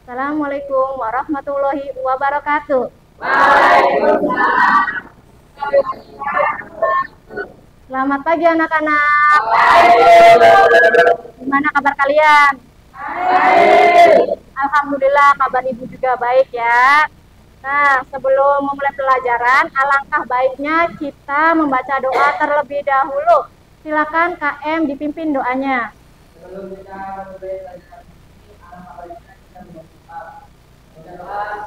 Assalamualaikum warahmatullahi wabarakatuh. Waalaikumsalam. Selamat pagi anak-anak. Gimana kabar kalian? Alhamdulillah kabar ibu juga baik ya. Nah, sebelum memulai pelajaran, alangkah baiknya kita membaca doa terlebih dahulu. Silakan KM dipimpin doanya. Sebelum kita mulai pelajaran ini, alangkah baiknya kita berdoa. Doa,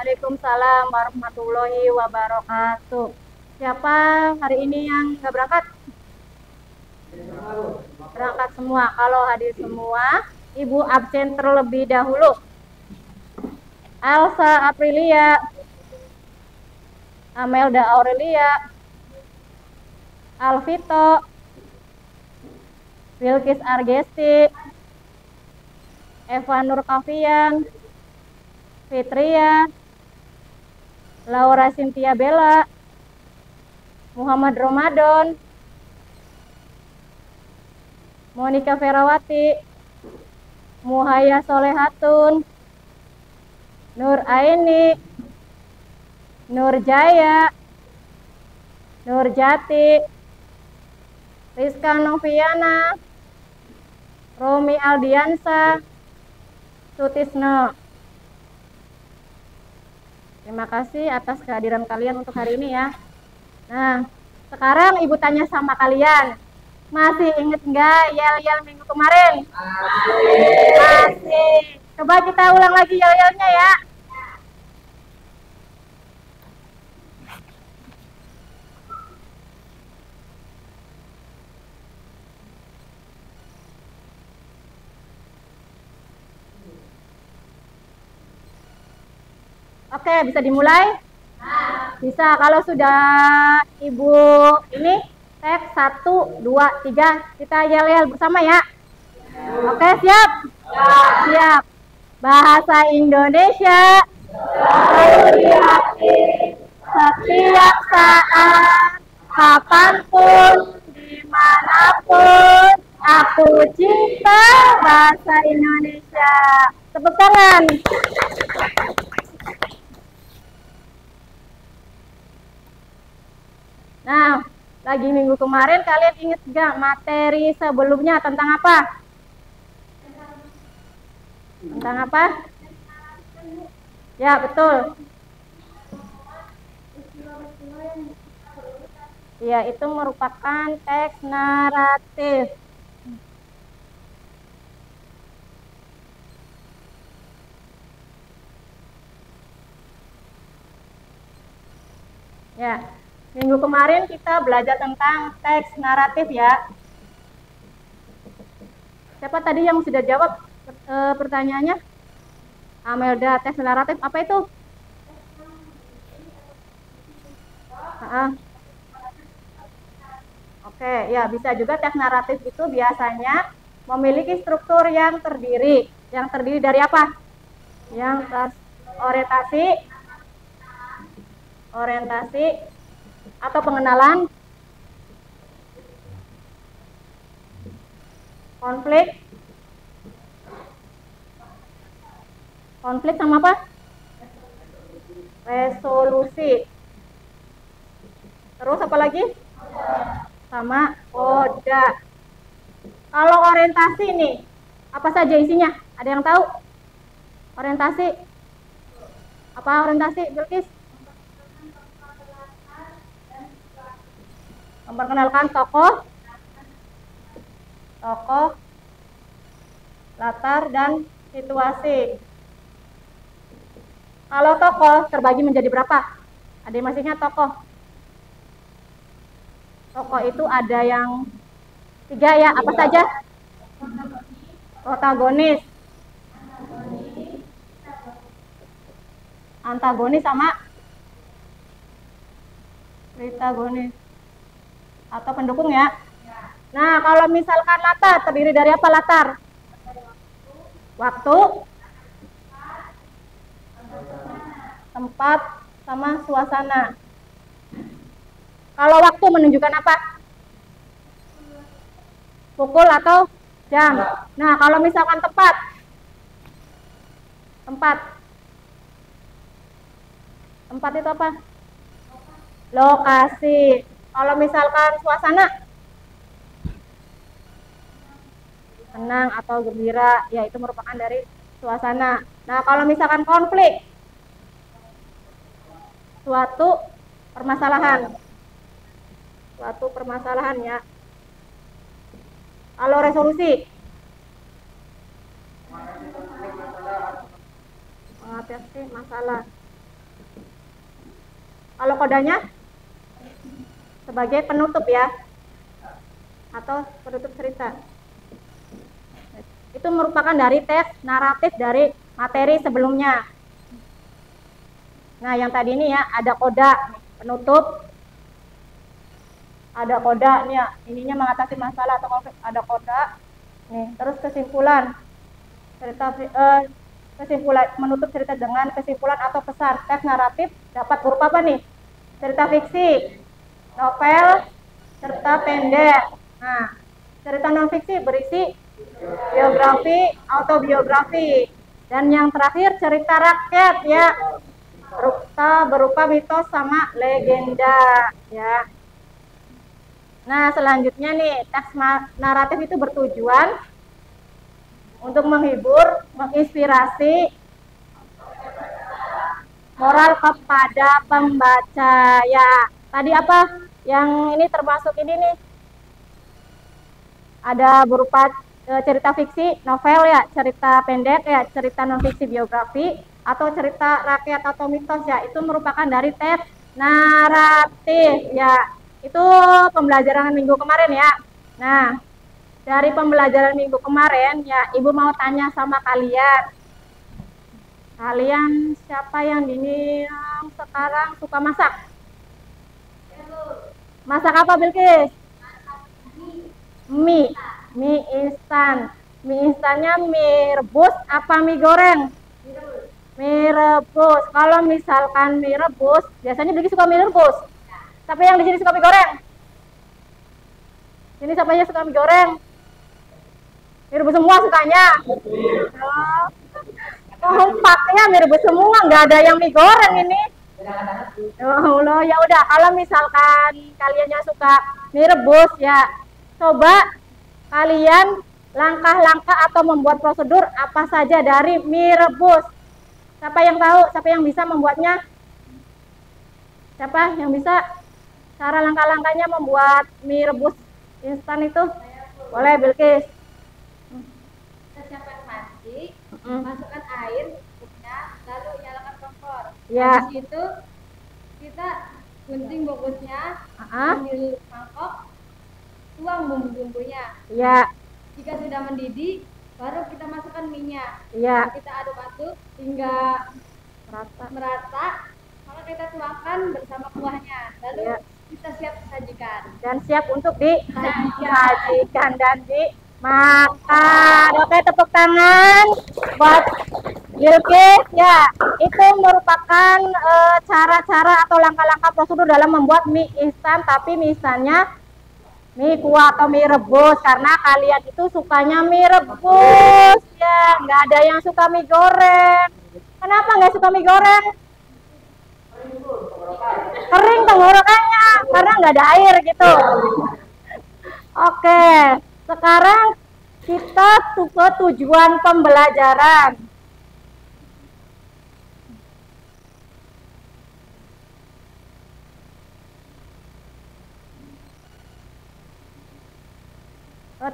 Waalaikumsalam warahmatullahi wabarakatuh. Siapa hari ini yang nggak berangkat? Berangkat semua. Kalau hadir semua, Ibu absen terlebih dahulu. Elsa Aprilia, Amelda Aurelia, Alvito, Wilkis Argesti, Eva Nur Kafian, Fitria, Laura Cynthia Bella, Muhammad Ramadan, Monica Ferawati, Muhaya Solehatun, Nur Aini, Nur Jaya, Nur Jati, Rizka Noviana, Romi Aldiansa, Sutisno. Terima kasih atas kehadiran kalian untuk hari ini ya. Nah, sekarang Ibu tanya sama kalian. Masih inget nggak yel-yel minggu kemarin? Masih. Coba kita ulang lagi yel-yelnya ya. Oke, bisa dimulai? Bisa. Kalau sudah Ibu ini tek 1, 2, 3, kita yel-yel bersama ya. Oke, siap? Siap. Bahasa Indonesia setiap saat, kapanpun, dimanapun, aku cinta bahasa Indonesia. Tepuk tangan. Nah, lagi minggu kemarin kalian ingat nggak materi sebelumnya tentang apa? Tentang apa? Ya, betul. Ya, itu merupakan teks naratif. Ya, minggu kemarin kita belajar tentang teks naratif ya. Siapa tadi yang sudah jawab pertanyaannya? Amelda, teks naratif apa itu? Oke, ya bisa juga teks naratif itu biasanya memiliki struktur yang terdiri. Yang terdiri dari apa? Yang orientasi atau pengenalan, konflik sama apa? Resolusi. Terus apa lagi? Sama koda. Kalau orientasi nih, apa saja isinya? Ada yang tahu? Orientasi. Apa orientasi, Bilkis? Memperkenalkan tokoh, latar, dan situasi. Kalau tokoh terbagi menjadi berapa? Ada yang masih ingat tokoh? Tokoh itu ada yang 3 ya, apa saja? Protagonis, antagonis, sama protagonis atau pendukung ya. Nah, kalau misalkan latar terdiri dari apa latar? Waktu, tempat, sama suasana. Kalau waktu menunjukkan apa? Pukul atau jam. Nah, kalau misalkan tempat itu apa? Lokasi. Kalau misalkan suasana, senang atau gembira, ya itu merupakan dari suasana. Nah, kalau misalkan konflik, suatu permasalahan ya. Kalau resolusi, mengatasi masalah. Kalau kodanya sebagai penutup ya, atau penutup cerita. Itu merupakan dari teks naratif dari materi sebelumnya. Nah, yang tadi ini ya, ada koda penutup, ada koda nih ya, ininya mengatasi masalah atau konflik, ada koda. Nih, terus kesimpulan. Kesimpulan menutup cerita dengan kesimpulan atau pesan. Teks naratif dapat berupa apa nih? Cerita fiksi, novel, cerita pendek. Nah, cerita non fiksi berisi biografi, autobiografi, dan yang terakhir cerita rakyat ya, berupa mitos sama legenda ya. Nah, selanjutnya nih, teks naratif itu bertujuan untuk menghibur, menginspirasi, moral kepada pembaca ya. Tadi apa? Yang ini termasuk ini nih. Ada berupa cerita fiksi, novel ya, cerita pendek ya, cerita non fiksi biografi, atau cerita rakyat atau mitos ya. Itu merupakan dari teks naratif ya. Itu pembelajaran minggu kemarin ya. Nah, dari pembelajaran minggu kemarin ya, Ibu mau tanya sama kalian. Kalian siapa yang sekarang suka masak? Masak apa, Bilkis? Mie instan. Mie instannya mie rebus apa mie goreng? Mie rebus. Kalau misalkan mie rebus, biasanya Bilkis suka mie rebus. Siapa yang di sini suka mie goreng? Ini siapa yang suka mie goreng? Mie rebus semua sukanya. Kompaknya mie rebus semua, nggak ada yang mie goreng ini. Oh, ya udah. Kalau misalkan kaliannya suka mie rebus ya, coba kalian langkah-langkah atau membuat prosedur apa saja dari mie rebus. Siapa yang tahu? Siapa yang bisa membuatnya? Siapa yang bisa? Cara langkah-langkahnya membuat mie rebus instan itu? Boleh, Bilkis. Kita siapkan panci, masukkan air, lalu nyalakan kompor. Ya. Habis itu kita gunting bungkusnya, ambil mangkok, tuang bumbu-bumbunya. Iya. Jika sudah mendidih, baru kita masukkan minyak. Iya. Kita aduk-aduk hingga merata. Maka kita tuangkan bersama kuahnya. Lalu kita siap sajikan. Dan siap untuk disajikan dan dimakan. Oke, tepuk tangan buat Bilqis. Ya, itu merupakan cara-cara atau langkah-langkah prosedur dalam membuat mie instan, tapi mie instannya mie kuah atau mie rebus, karena kalian itu sukanya mie rebus ya, nggak ada yang suka mie goreng. Kenapa nggak suka mie goreng? Kering tenggorokannya karena nggak ada air gitu. Oke, sekarang kita ke tujuan pembelajaran.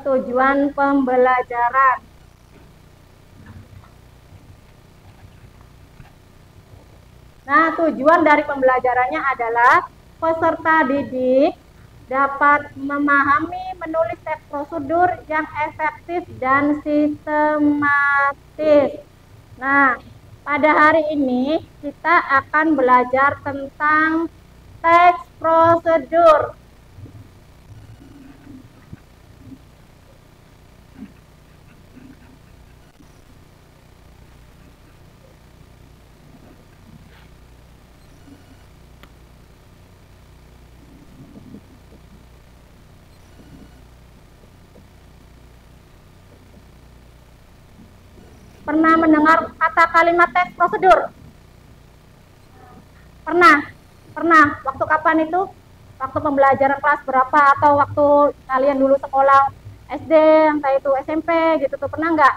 Tujuan pembelajaran. Nah, tujuan dari pembelajarannya adalah peserta didik dapat memahami menulis teks prosedur yang efektif dan sistematis. Nah, pada hari ini kita akan belajar tentang teks prosedur. Pernah mendengar kata kalimat teks prosedur? Pernah? Waktu kapan itu? Waktu pembelajaran kelas berapa? Atau waktu kalian dulu sekolah SD, entah itu SMP gitu tuh, pernah nggak?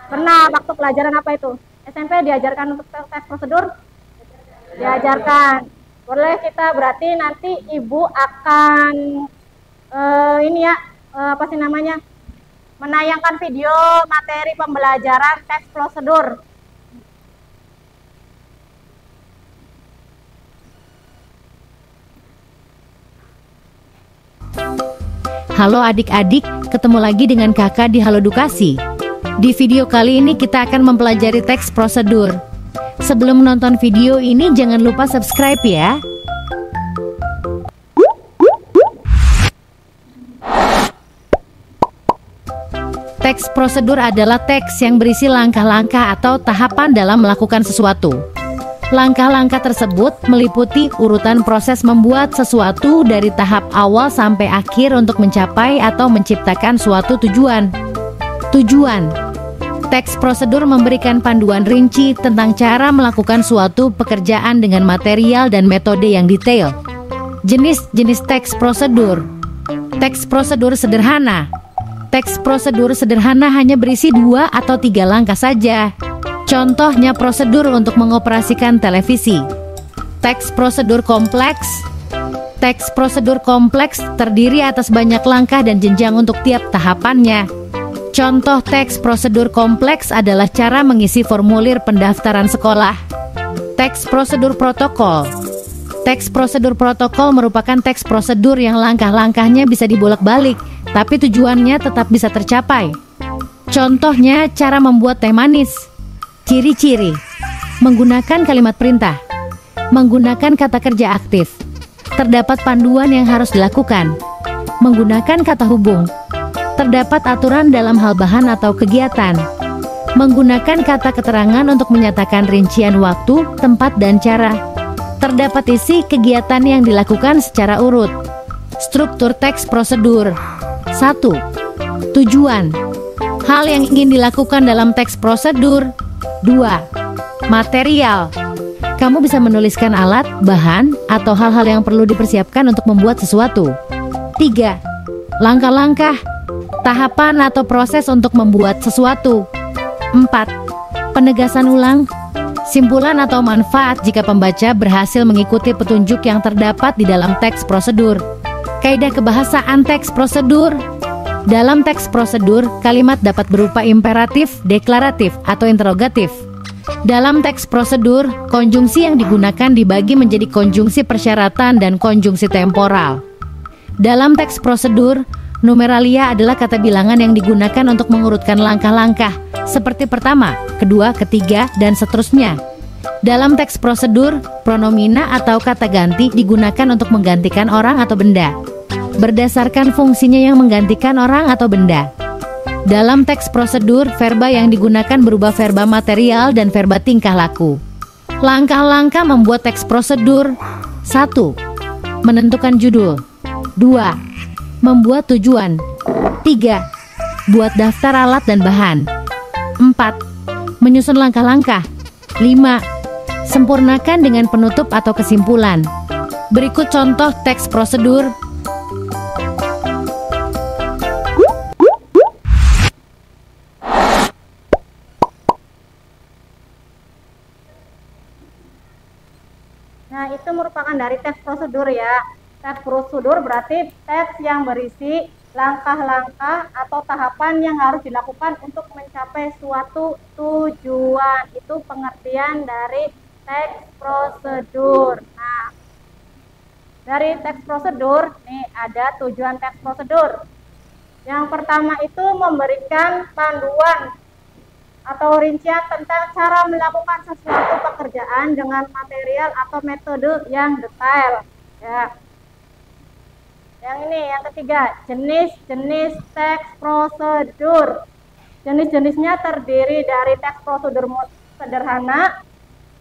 Pernah. Waktu pelajaran apa itu? SMP diajarkan untuk teks prosedur? Diajarkan. Boleh kita berarti nanti ibu akan menayangkan video materi pembelajaran teks prosedur. Halo adik-adik, ketemu lagi dengan kakak di Halodukasi. Di video kali ini kita akan mempelajari teks prosedur. Sebelum menonton video ini jangan lupa subscribe ya. Teks prosedur adalah teks yang berisi langkah-langkah atau tahapan dalam melakukan sesuatu. Langkah-langkah tersebut meliputi urutan proses membuat sesuatu dari tahap awal sampai akhir untuk mencapai atau menciptakan suatu tujuan. Tujuan. Teks prosedur memberikan panduan rinci tentang cara melakukan suatu pekerjaan dengan material dan metode yang detail. Jenis-jenis teks prosedur. Teks prosedur sederhana. Teks prosedur sederhana hanya berisi 2 atau 3 langkah saja. Contohnya prosedur untuk mengoperasikan televisi. Teks prosedur kompleks. Teks prosedur kompleks terdiri atas banyak langkah dan jenjang untuk tiap tahapannya. Contoh teks prosedur kompleks adalah cara mengisi formulir pendaftaran sekolah. Teks prosedur protokol. Teks prosedur protokol merupakan teks prosedur yang langkah-langkahnya bisa dibolak-balik, tapi tujuannya tetap bisa tercapai. Contohnya cara membuat teh manis. Ciri-ciri. Menggunakan kalimat perintah. Menggunakan kata kerja aktif. Terdapat panduan yang harus dilakukan. Menggunakan kata hubung. Terdapat aturan dalam hal bahan atau kegiatan. Menggunakan kata keterangan untuk menyatakan rincian waktu, tempat, dan cara. Terdapat isi kegiatan yang dilakukan secara urut. Struktur teks prosedur. 1. Tujuan. Hal yang ingin dilakukan dalam teks prosedur. 2. Material. Kamu bisa menuliskan alat, bahan, atau hal-hal yang perlu dipersiapkan untuk membuat sesuatu. 3. Langkah-langkah, tahapan atau proses untuk membuat sesuatu. 4. Penegasan ulang, simpulan atau manfaat jika pembaca berhasil mengikuti petunjuk yang terdapat di dalam teks prosedur. Kaidah kebahasaan teks prosedur. Dalam teks prosedur, kalimat dapat berupa imperatif, deklaratif, atau interrogatif. Dalam teks prosedur, konjungsi yang digunakan dibagi menjadi konjungsi persyaratan dan konjungsi temporal. Dalam teks prosedur, numeralia adalah kata bilangan yang digunakan untuk mengurutkan langkah-langkah, seperti pertama, kedua, ketiga, dan seterusnya. Dalam teks prosedur, pronomina atau kata ganti digunakan untuk menggantikan orang atau benda, berdasarkan fungsinya yang menggantikan orang atau benda. Dalam teks prosedur, verba yang digunakan berubah verba material dan verba tingkah laku. Langkah-langkah membuat teks prosedur: 1. Menentukan judul. 2. Membuat tujuan. 3. Buat daftar alat dan bahan. 4. Menyusun langkah-langkah. 5. Sempurnakan dengan penutup atau kesimpulan. Berikut contoh teks prosedur. Nah, itu merupakan dari teks prosedur ya. Teks prosedur berarti teks yang berisi langkah-langkah atau tahapan yang harus dilakukan untuk mencapai suatu tujuan. Itu pengertian dari teks prosedur. Nah, dari teks prosedur, nih ada tujuan teks prosedur. Yang pertama itu memberikan panduan atau rincian tentang cara melakukan sesuatu pekerjaan dengan material atau metode yang detail. Ya. Yang ini, yang ketiga, jenis-jenis teks prosedur. Jenis-jenisnya terdiri dari teks prosedur sederhana,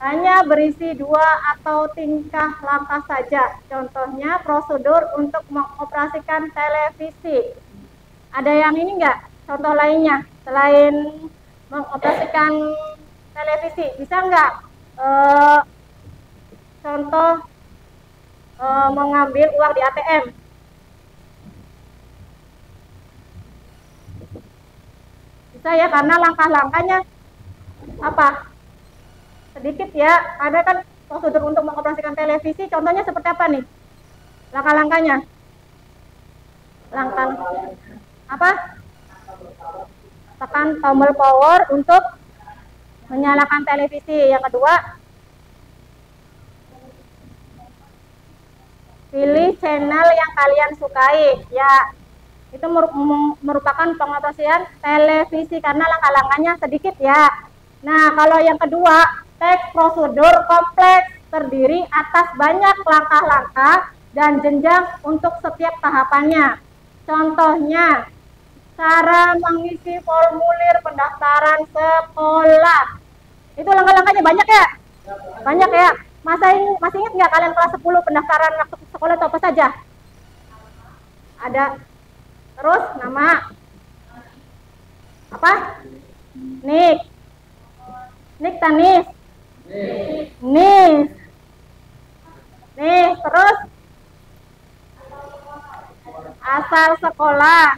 hanya berisi 2 atau tingkah langkah saja. Contohnya prosedur untuk mengoperasikan televisi. Ada yang ini enggak? Contoh lainnya selain mengoperasikan televisi, bisa enggak contoh mengambil uang di ATM? Bisa ya, karena langkah-langkahnya apa? Sedikit ya, ada kan prosedur untuk mengoperasikan televisi, contohnya seperti apa nih? Langkah-langkahnya. Langkah apa? Tekan tombol power untuk menyalakan televisi. Yang kedua, pilih channel yang kalian sukai. Ya, itu merupakan pengoperasian televisi karena langkah-langkahnya sedikit ya. Nah, kalau yang kedua, teks prosedur kompleks terdiri atas banyak langkah-langkah dan jenjang untuk setiap tahapannya. Contohnya, cara mengisi formulir pendaftaran sekolah. Itu langkah-langkahnya banyak ya? Banyak ya? Masih ingat nggak kalian kelas 10 pendaftaran waktu sekolah itu apa saja? Ada. Terus nama. Apa? Nik Tanis. Nis. Nih, terus asal sekolah.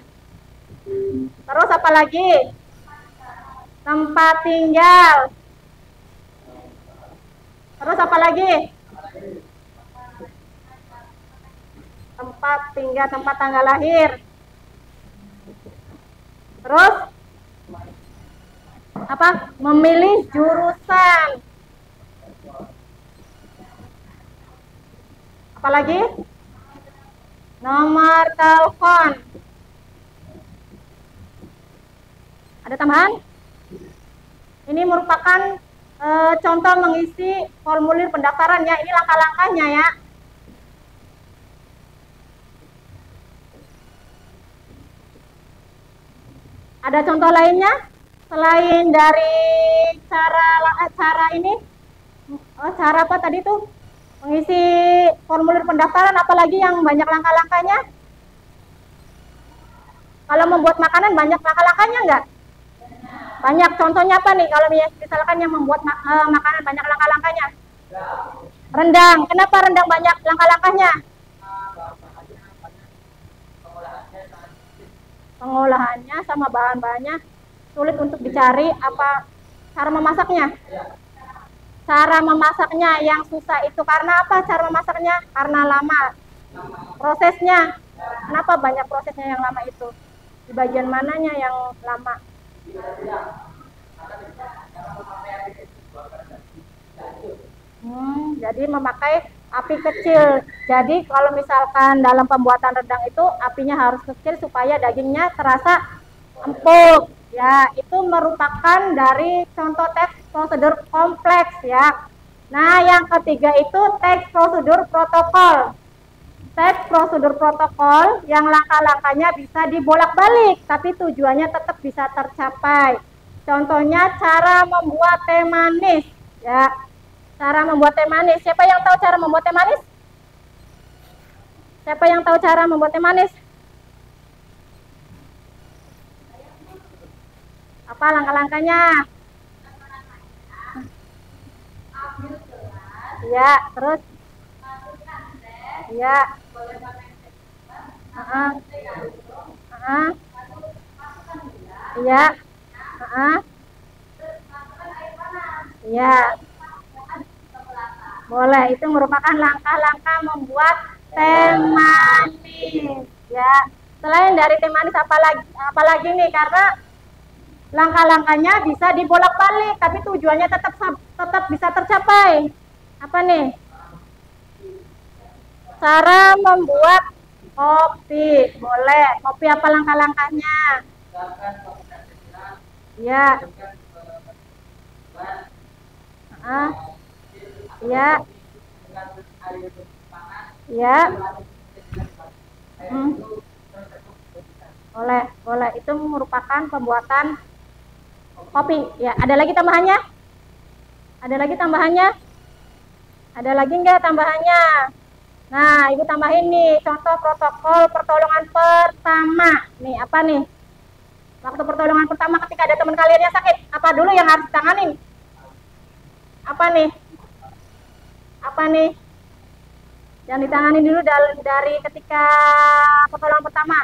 Terus apa lagi? Tempat tinggal. Terus apa lagi? Tempat tinggal, tempat tanggal lahir. Terus apa? Memilih jurusan. Apa lagi? Nomor telepon. Ada tambahan? Ini merupakan contoh mengisi formulir pendaftaran ya. Ini langkah-langkahnya ya. Ada contoh lainnya selain dari cara ini? Cara apa tadi tuh? Mengisi formulir pendaftaran, apalagi yang banyak langkah-langkahnya? Kalau membuat makanan banyak langkah-langkahnya enggak? Banyak. Contohnya apa nih kalau misalkan yang membuat makanan banyak langkah-langkahnya? Rendang. Kenapa rendang banyak langkah-langkahnya? Pengolahannya sama bahan-bahannya sulit untuk dicari. Apa cara memasaknya? Cara memasaknya yang susah itu karena apa? Cara memasaknya karena lama. Prosesnya, kenapa banyak prosesnya yang lama itu? Di bagian mananya yang lama? Jadi memakai api kecil. Jadi kalau misalkan dalam pembuatan rendang itu apinya harus kecil supaya dagingnya terasa empuk. Ya, itu merupakan dari contoh teks prosedur kompleks ya. Nah, yang ketiga itu teks prosedur protokol. Teks prosedur protokol yang langkah-langkahnya bisa dibolak-balik, tapi tujuannya tetap bisa tercapai. Contohnya cara membuat teh manis ya. Cara membuat teh manis. Siapa yang tahu cara membuat teh manis? Siapa yang tahu cara membuat teh manis? Apa langkah-langkahnya? Ya, terus? Ya. Ya. Ya. Boleh, itu merupakan langkah-langkah membuat teh manis ya. Selain dari teh manis apalagi nih, karena langkah-langkahnya bisa dibolak-balik tapi tujuannya tetap bisa tercapai. Apa nih? Cara membuat kopi. Boleh. Kopi apa langkah-langkahnya? Ya. Ya. Ya. Boleh. Itu merupakan pembuatan kopi. Ya, ada lagi tambahannya? Ada lagi tambahannya? Ada lagi enggak tambahannya? Nah, Ibu tambahin nih contoh protokol pertolongan pertama. Nih, apa nih? Waktu pertolongan pertama ketika ada teman kalian yang sakit, apa dulu yang harus ditanganin? Apa nih? Apa nih? Yang ditangani dulu dari ketika pertolongan pertama.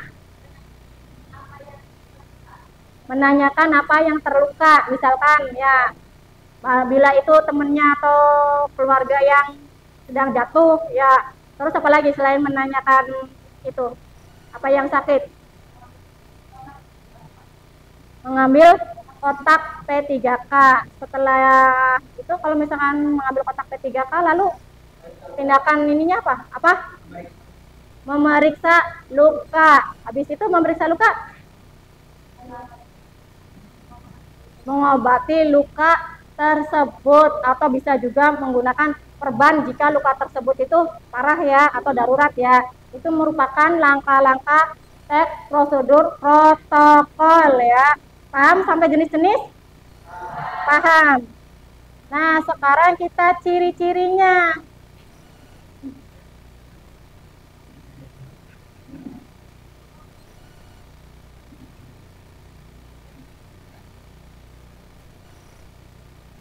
Menanyakan apa yang terluka, misalkan ya, bila itu temennya atau keluarga yang sedang jatuh, ya. Terus apa lagi selain menanyakan itu? Apa yang sakit? Mengambil kotak P3K. Setelah itu kalau misalkan mengambil kotak P3K, lalu tindakan ininya apa? Apa? Memeriksa luka. Habis itu memeriksa luka, mengobati luka tersebut, atau bisa juga menggunakan perban jika luka tersebut itu parah ya atau darurat ya. Itu merupakan langkah-langkah teks prosedur protokol ya. Paham sampai jenis-jenis? Paham. Nah, sekarang kita ciri-cirinya.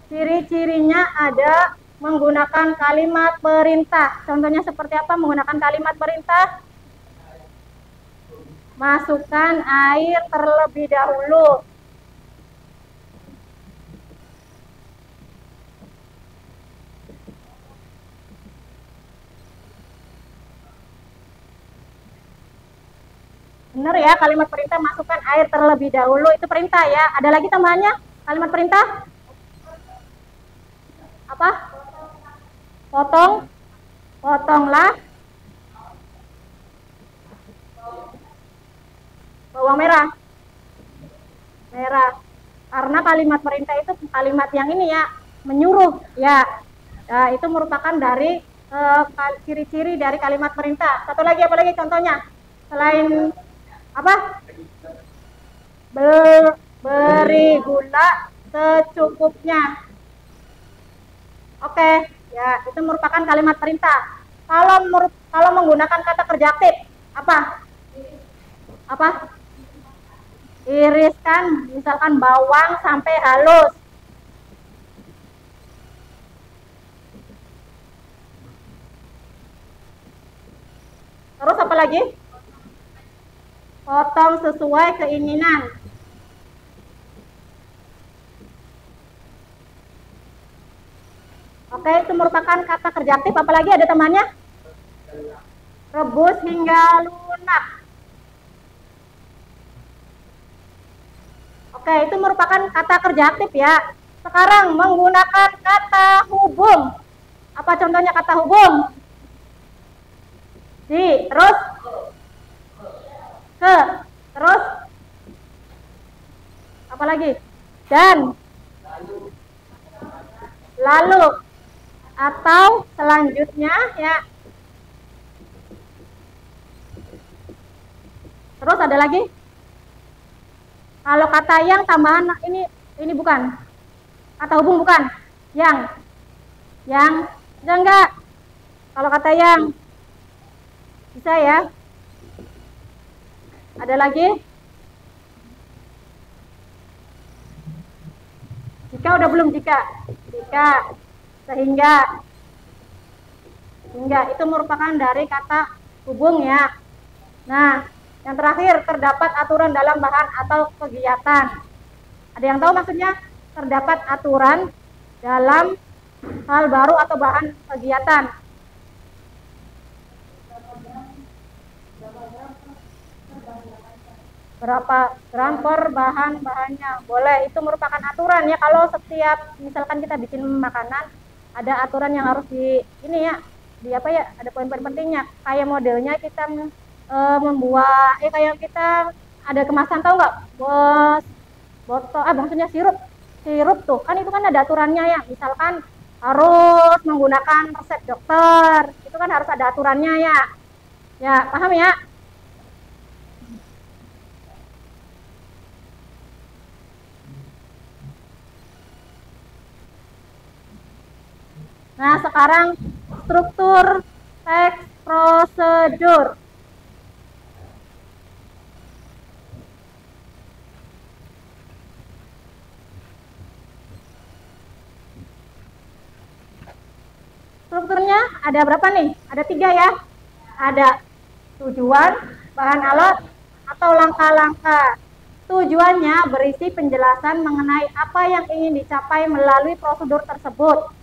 Ciri-cirinya ada menggunakan kalimat perintah. Contohnya seperti apa menggunakan kalimat perintah? Masukkan air terlebih dahulu. Benar ya, kalimat perintah masukkan air terlebih dahulu itu perintah ya. Ada lagi tambahannya kalimat perintah? Apa? Potonglah bawang merah. Karena kalimat perintah itu kalimat yang ini ya, menyuruh ya. Nah, itu merupakan dari ciri-ciri dari kalimat perintah. Satu lagi, apa lagi contohnya? Selain apa? Beri gula secukupnya. Oke, ya itu merupakan kalimat perintah. Kalau menggunakan kata kerja aktif, apa? Iriskan, misalkan bawang sampai halus. Terus apa lagi? Potong sesuai keinginan. Oke, itu merupakan kata kerja aktif. Apalagi ada temannya? Rebus hingga lunak. Oke, itu merupakan kata kerja aktif ya. Sekarang menggunakan kata hubung. Apa contohnya kata hubung? Di, terus ke, terus apa lagi? Dan, lalu, atau selanjutnya ya. Terus ada lagi? Kalau kata yang tambahan ini bukan. Kata hubung bukan. Yang bisa enggak? Kalau kata yang bisa ya. Ada lagi? Jika udah belum jika sehingga itu merupakan dari kata hubung ya. Nah, yang terakhir terdapat aturan dalam bahan atau kegiatan. Ada yang tahu maksudnya? Terdapat aturan dalam hal baru atau bahan kegiatan. Berapa gram per bahannya? Boleh, itu merupakan aturan ya. Kalau setiap misalkan kita bikin makanan, ada aturan yang harus di ini ya, di apa ya, ada poin-poin pentingnya. Kayak modelnya kita membuat kayak kita ada kemasan, tahu nggak? Botol maksudnya sirup tuh kan, itu kan ada aturannya ya. Misalkan harus menggunakan resep dokter, itu kan harus ada aturannya ya. Ya, paham ya? Nah, sekarang struktur teks prosedur. Strukturnya ada berapa nih? Ada 3 ya. Ada tujuan, bahan alat, atau langkah-langkah. Tujuannya berisi penjelasan mengenai apa yang ingin dicapai melalui prosedur tersebut.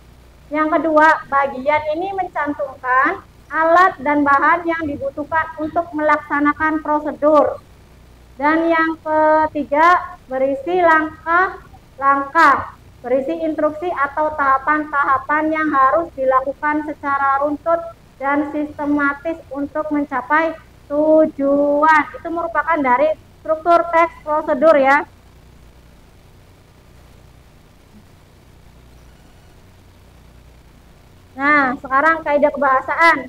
Yang kedua, bagian ini mencantumkan alat dan bahan yang dibutuhkan untuk melaksanakan prosedur. Dan yang ketiga, berisi langkah-langkah, berisi instruksi atau tahapan-tahapan yang harus dilakukan secara runtut dan sistematis untuk mencapai tujuan. Itu merupakan dari struktur teks prosedur ya. Nah, sekarang kaidah kebahasaan.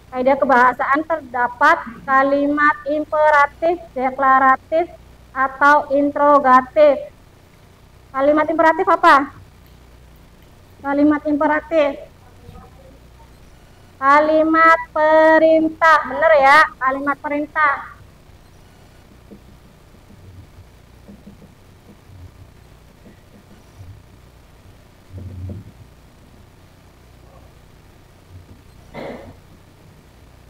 Kaidah kebahasaan terdapat kalimat imperatif, deklaratif, atau interrogatif. Kalimat imperatif apa? Kalimat imperatif. Kalimat perintah, benar ya? Kalimat perintah.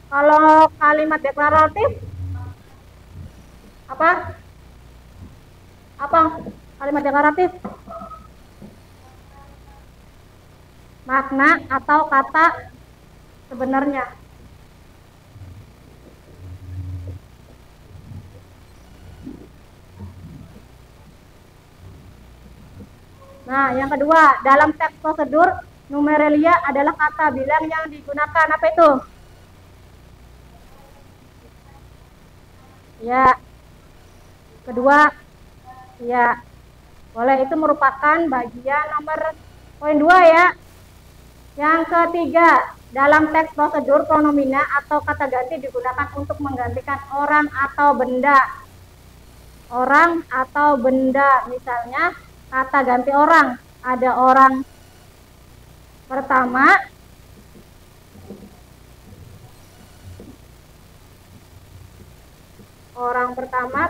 Kalau kalimat deklaratif apa? Apa kalimat deklaratif? Makna atau kata sebenarnya. Nah, yang kedua, dalam teks prosedur, numeralia adalah kata bilang yang digunakan. Apa itu? Ya. Kedua, ya. Boleh, itu merupakan bagian nomor poin 2 ya. Yang ketiga, dalam teks prosedur pronomina atau kata ganti digunakan untuk menggantikan orang atau benda. Orang atau benda, misalnya kata ganti orang. Ada orang pertama,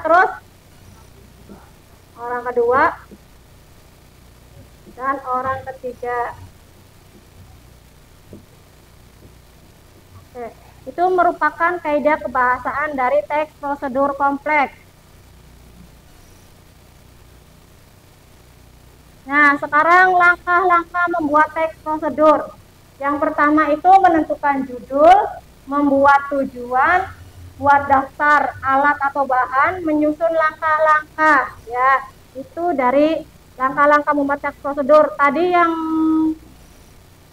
terus orang kedua, dan orang ketiga. Oke, itu merupakan kaidah kebahasaan dari teks prosedur kompleks. Nah, sekarang langkah-langkah membuat teks prosedur. Yang pertama itu menentukan judul, membuat tujuan, buat daftar alat atau bahan, menyusun langkah-langkah ya. Itu dari langkah-langkah membuat teks prosedur. Tadi yang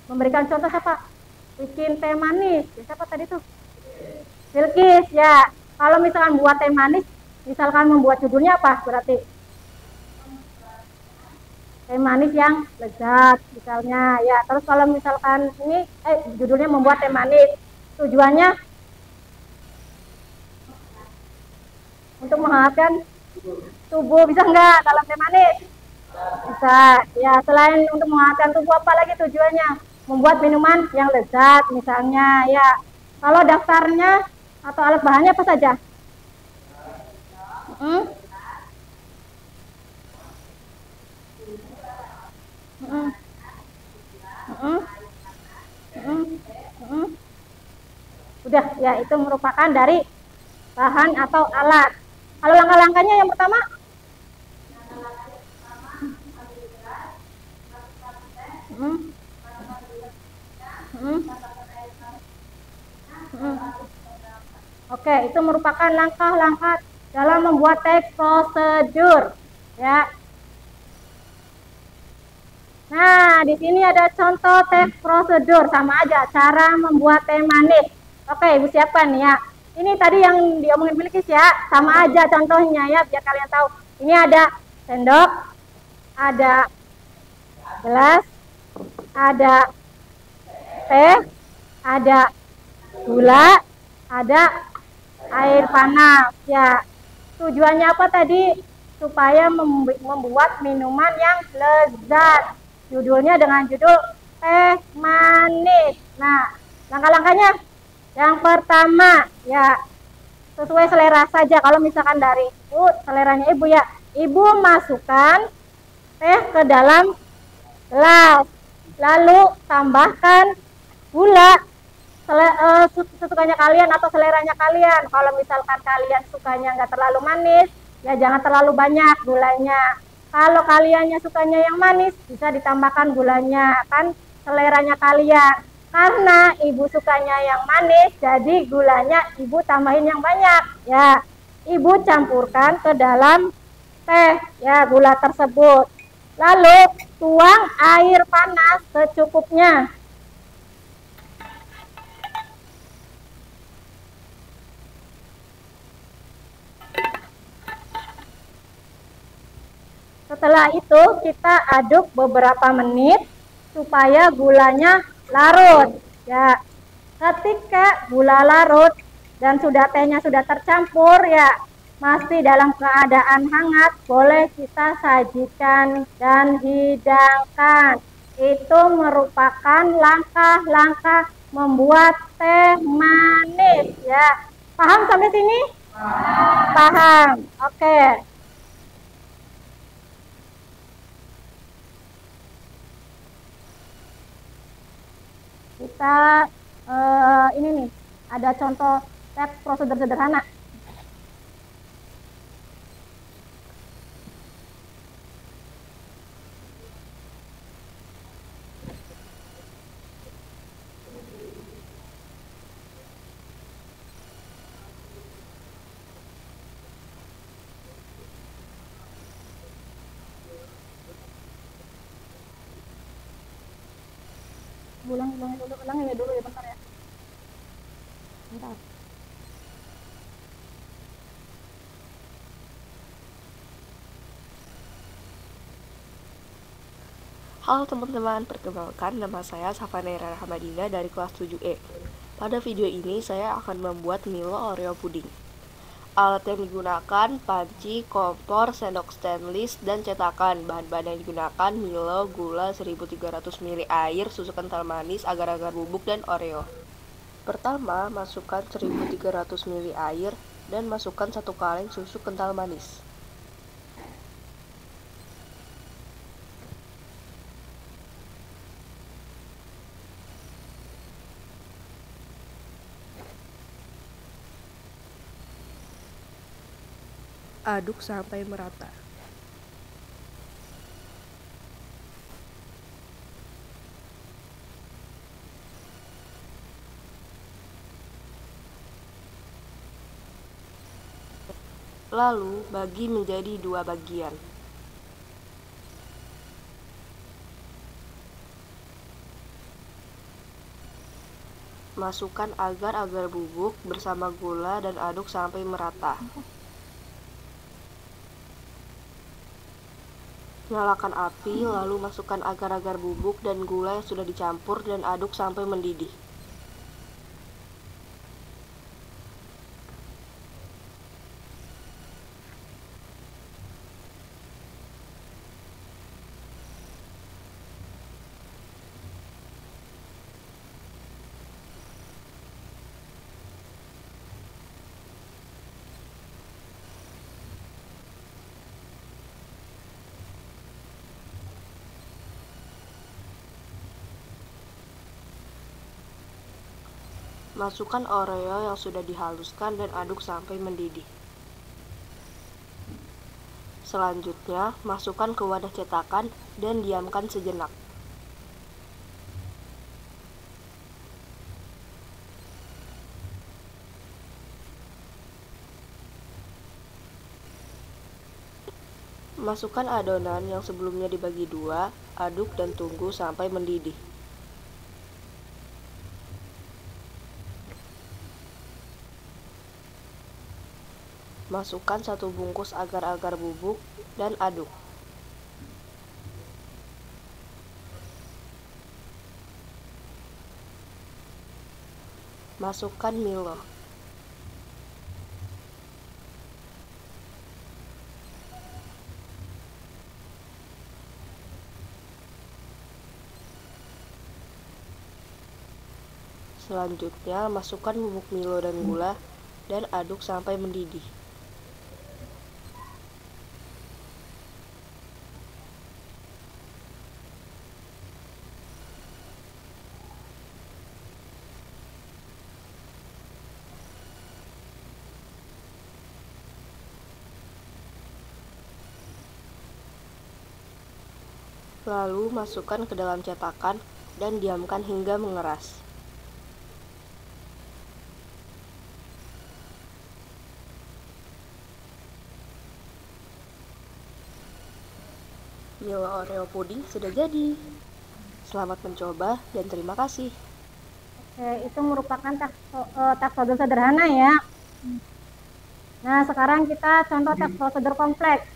memberikan contoh siapa? Bikin teh manis. Ya, siapa tadi tuh? Bilkis ya. Kalau misalkan buat teh manis, misalkan membuat judulnya apa berarti? Teh manis yang lezat misalnya ya. Terus kalau misalkan ini judulnya membuat teh manis, tujuannya untuk menghangatkan tubuh, bisa nggak dalam teh manis? Bisa ya. Selain untuk menghangatkan tubuh, apa lagi tujuannya? Membuat minuman yang lezat misalnya ya. Kalau daftarnya atau alat bahannya apa saja? Hmm? Hmm. Hmm. Hmm. Hmm. Udah ya, itu merupakan dari bahan atau alat. Kalau langkah-langkahnya yang pertama, hmm. Hmm. Hmm. Oke, itu merupakan langkah-langkah dalam membuat teks prosedur ya. Nah, di sini ada contoh teks prosedur, sama aja cara membuat teh manis. Oke, Ibu siapkan ya. Ini tadi yang diomongin Bilkis ya, sama aja contohnya ya, biar kalian tahu. Ini ada sendok, ada gelas, ada teh, ada gula, ada air panas ya. Tujuannya apa tadi? Supaya membuat minuman yang lezat. Judulnya dengan judul teh manis. Nah, langkah-langkahnya yang pertama ya, sesuai selera saja. Kalau misalkan dari Ibu, seleranya Ibu ya, Ibu masukkan teh ke dalam gelas, lalu tambahkan gula sesukanya kalian atau seleranya kalian. Kalau misalkan kalian sukanya nggak terlalu manis, ya jangan terlalu banyak gulanya. Kalau kaliannya sukanya yang manis, bisa ditambahkan gulanya, kan seleranya kalian. Karena Ibu sukanya yang manis, jadi gulanya Ibu tambahin yang banyak ya. Ibu campurkan ke dalam teh ya gula tersebut. Lalu tuang air panas secukupnya. Setelah itu kita aduk beberapa menit supaya gulanya larut ya. Ketika gula larut dan tehnya sudah tercampur ya, masih dalam keadaan hangat, boleh kita sajikan dan hidangkan. Itu merupakan langkah-langkah membuat teh manis ya. Paham sampai sini? Paham. Oke. Kita ini nih, ada contoh teks prosedur sederhana. Ulangin dulu ya, bentar ya. Bentar. Halo teman-teman, perkenalkan nama saya Safanera Rahmadina dari kelas 7E. Pada video ini saya akan membuat Milo Oreo puding. Alat yang digunakan panci, kompor, sendok stainless, dan cetakan. Bahan-bahan yang digunakan Milo, gula 1300 ml air, susu kental manis, agar-agar bubuk, dan Oreo. Pertama, masukkan 1300 ml air dan masukkan 1 kaleng susu kental manis. Aduk sampai merata. Lalu bagi menjadi 2 bagian. Masukkan agar-agar bubuk bersama gula dan aduk sampai merata. Nyalakan api, lalu masukkan agar-agar bubuk dan gula yang sudah dicampur dan aduk sampai mendidih. Masukkan Oreo yang sudah dihaluskan dan aduk sampai mendidih. Selanjutnya, masukkan ke wadah cetakan dan diamkan sejenak. Masukkan adonan yang sebelumnya dibagi 2, aduk dan tunggu sampai mendidih. Masukkan 1 bungkus agar-agar bubuk dan aduk. Masukkan Milo. Selanjutnya, masukkan bubuk Milo dan gula dan aduk sampai mendidih. Lalu masukkan ke dalam cetakan dan diamkan hingga mengeras. Milo Oreo puding sudah jadi. Selamat mencoba dan terima kasih. Oke, itu merupakan teks prosedur sederhana ya. Nah, sekarang kita contoh teks prosedur kompleks.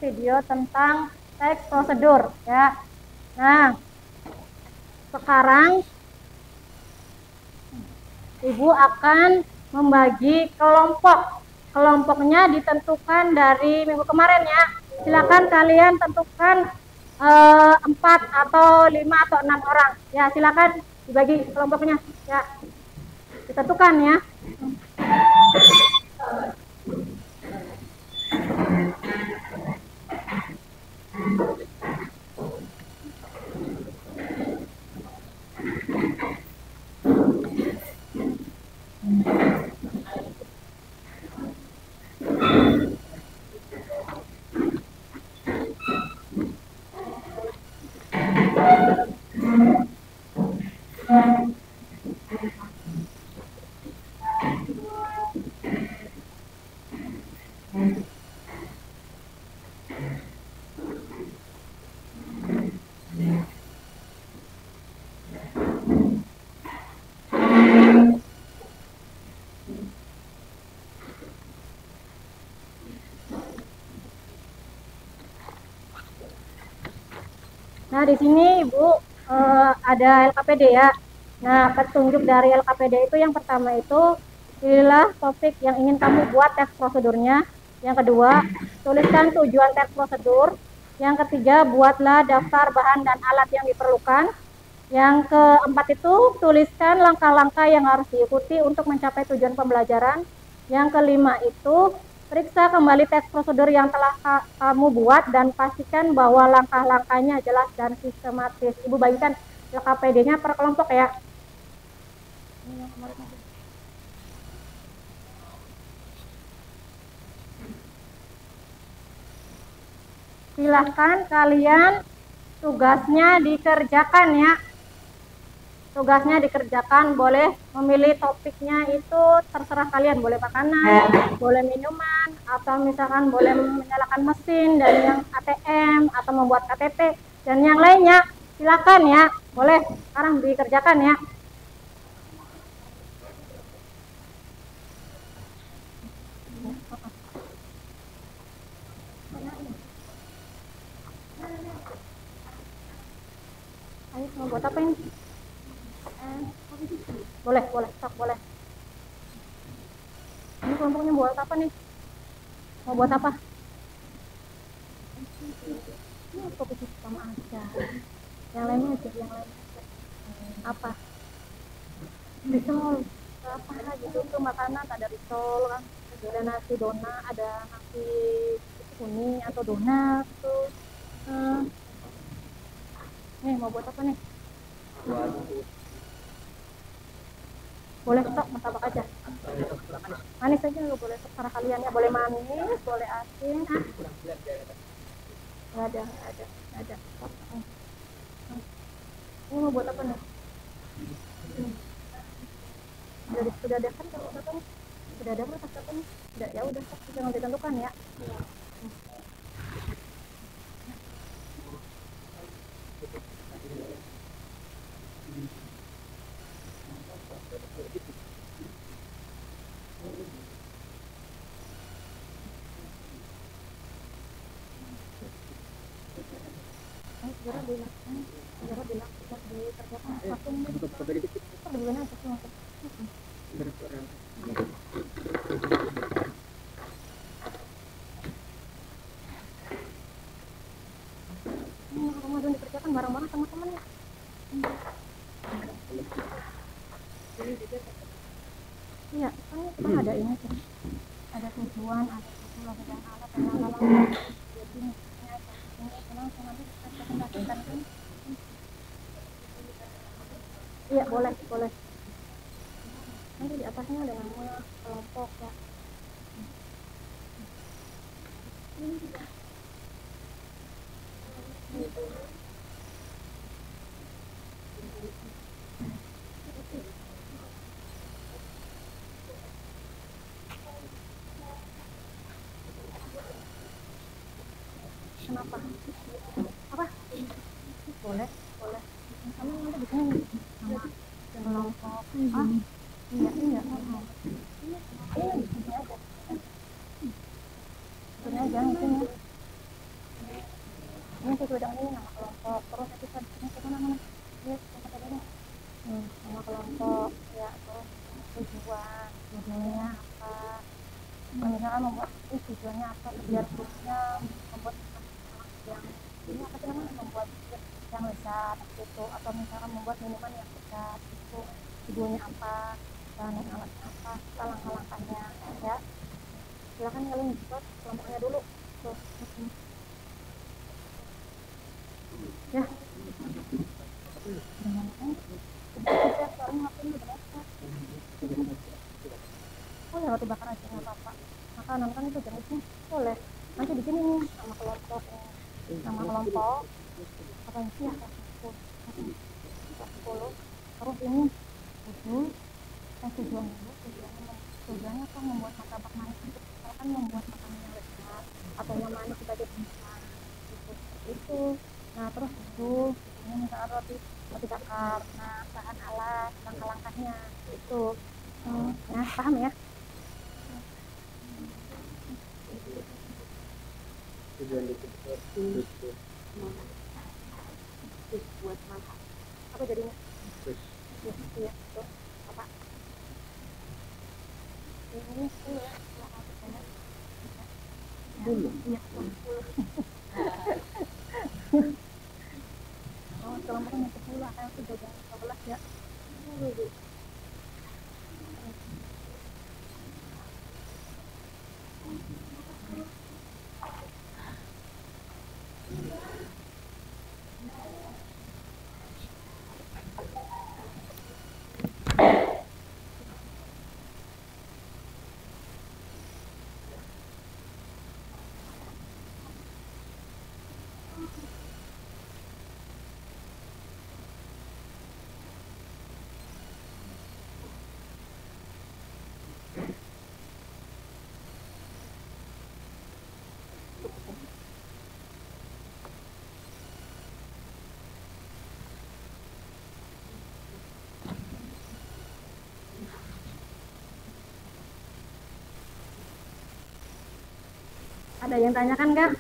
video tentang teks prosedur ya. Nah, sekarang Ibu akan membagi kelompok. Kelompoknya ditentukan dari minggu kemarin ya. Silakan kalian tentukan 4 atau 5 atau 6 orang. Ya, silakan dibagi kelompoknya ya. Ditentukan ya. Nah, di sini Ibu ada LKPD ya. Nah, petunjuk dari LKPD itu yang pertama itu pilihlah topik yang ingin kamu buat teks prosedurnya. Yang kedua, tuliskan tujuan teks prosedur. Yang ketiga, buatlah daftar bahan dan alat yang diperlukan. Yang keempat itu, tuliskan langkah-langkah yang harus diikuti untuk mencapai tujuan pembelajaran. Yang kelima itu, periksa kembali teks prosedur yang telah kamu buat dan pastikan bahwa langkah-langkahnya jelas dan sistematis. Ibu bagikan LKPD-nya per kelompok ya. Silahkan kalian tugasnya dikerjakan ya. Tugasnya dikerjakan, boleh memilih topiknya itu terserah kalian, boleh makanan, boleh minuman, atau misalkan boleh menyalakan mesin dan yang ATM atau membuat KTP dan yang lainnya. Silakan ya, boleh sekarang dikerjakan ya. Ayo mau buat apa ini? Boleh, sok boleh. Ini kelompoknya buat apa nih? Mau buat apa? Ini fokus sama aja. Yang lainnya aja, yang lainnya aja. Apa? Risol. Apa gitu tuh makanan, ada risol kan. Ada nasi dona, ada nasi kuning atau donat tuh. Nih mau buat apa nih? Boleh sok martabak aja. Manis aja nggak boleh, terserah kalian ya. Boleh manis, boleh asin. Nggak ada. Ini mau buat apa nih? Sudah ada kan kalau satu nih? Sudah ada kan satu nih? Sudah, ya udah sok jangan ditentukan ya. Segera dilakukan dikerjakan satu bulan aja sih masuk. Ramadan dikerjakan bareng-bareng sama teman ya. Iya, kan kita ada ini tuh. Ada tujuan, ada tujuan dan alat dan langkah-langkah. Jadi iya boleh. Nanti di atasnya ada nama kelompok ya. Kenapa? Apa? Boleh. Kamu nanti di sini nama kelompok. Iya. Ini di sini aja. Ini aja. tujuannya apa. Misalkan membuat tujuannya apa, biar grupnya membuat yang ini apa sih namanya, membuat yang lezat gitu, atau misalkan membuat minuman yang lezat itu tujuannya apa, dan alatnya apa, langkah-langkahnya ya. Silakan kalian buat kelompoknya dulu tuh. Ya oh ya, roti bakar aja nggak apa-apa, makanan kan itu jenisnya boleh nanti di sini nih nama kelompok apa sih ya, 10 terus ini 7 tujuannya apa, membuat martabak manis itu misalkan membuat makanan yang lezat atau yang manis sebagai pengisian gitu, seperti itu. Nah terus itu ini misalkan roti bakar, nah bahan alat, langkah-langkahnya itu. Nah paham ya. Buat makan apa jadinya? Iya betul. Apa ini 10 ya, dulu iya 10. Oh kelompoknya 10 akan sudah jam 12 ya. Ada yang tanyakan nggak?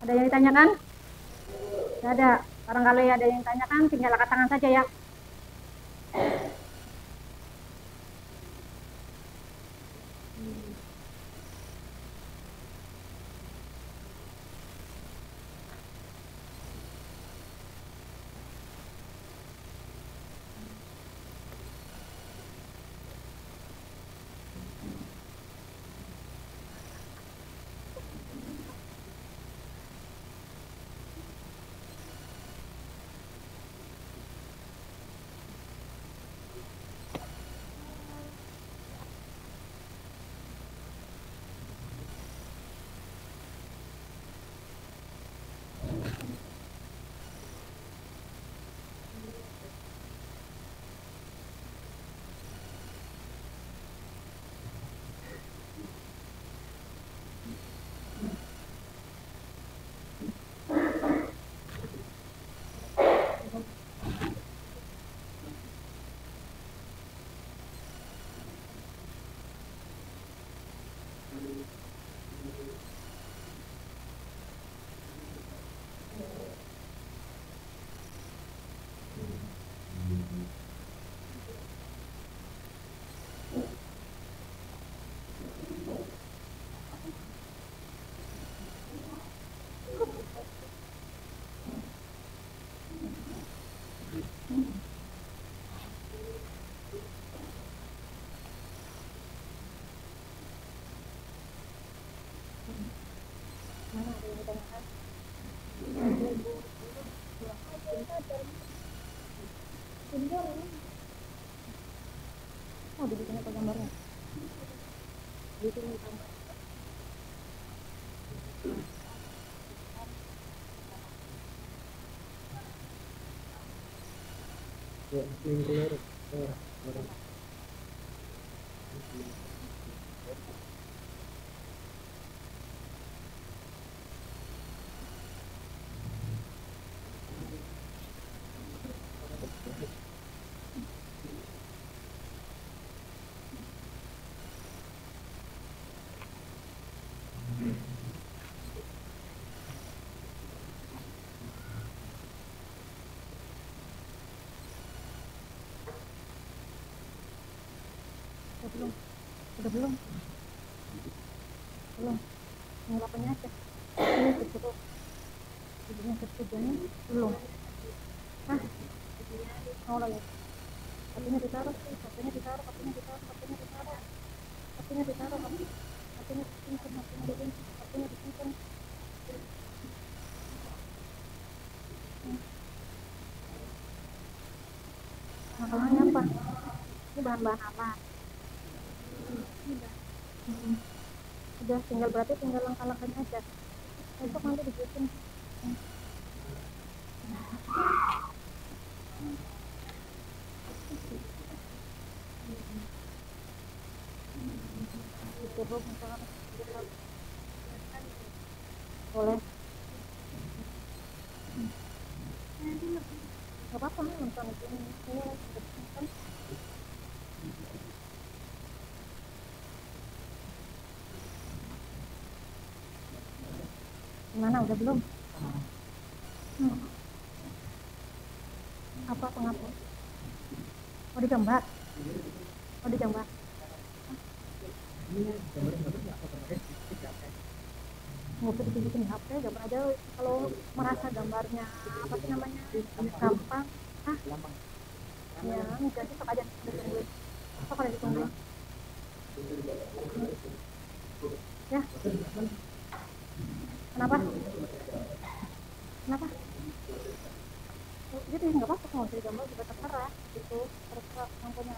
Ada yang ditanyakan? Tidak ada. Barangkali ada yang tanyakan, tinggal angkat tangan saja ya. Oh, dibikin apa gambarnya? Bikin gambar. Ya, yang keluar. belum, udah belum, belum, tinggal apanya aja. Ini disuruh, ibunya tujuannya belum. Nah, mau lagi. Hatinya ditaruh, hatinya ditaruh, hatinya ditaruh, hatinya ditaruh, hatinya ditaruh, hatinya disimpan, hatinya disimpan, hatinya disimpan. Masalahnya apa? Ini bahan-bahan apa? Udah tinggal, berarti tinggal langkah-langkahnya aja. Besok nanti dibikin. Disuruh misalkan boleh. Gak apa-apa nonton ini. Ini kan gimana, udah belum? Apa pengapa? Oh digambar, oh digambar. Nggak usah ditunjukin HP, gambar aja. Kalau merasa gambarnya apa sih namanya gampang, ya enggak sih, sok aja ditungguin, sok aja ditungguin ya. Kenapa? Kenapa? Jadi nggak apa-apa, mau digambar juga terserah gitu, terserah yang punya.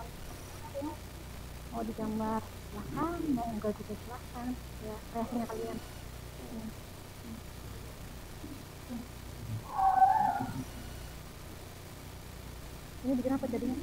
Mau digambar silahkan, mau enggak juga silahkan, ya kreasinya kalian. Ini bikin apa jadinya?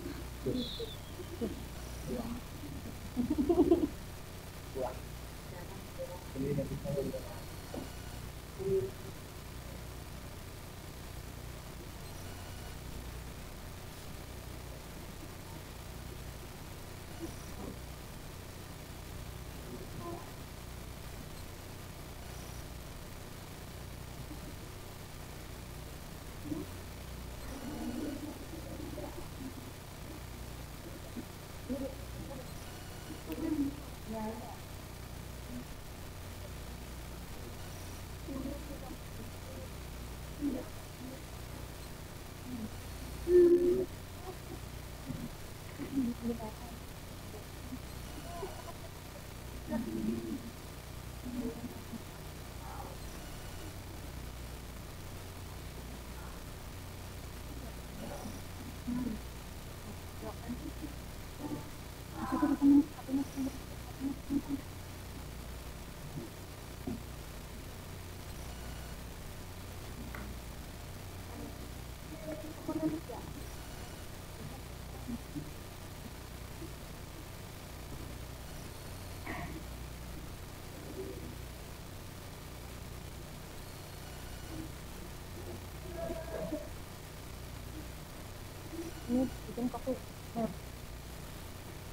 Ini bikin kopi map,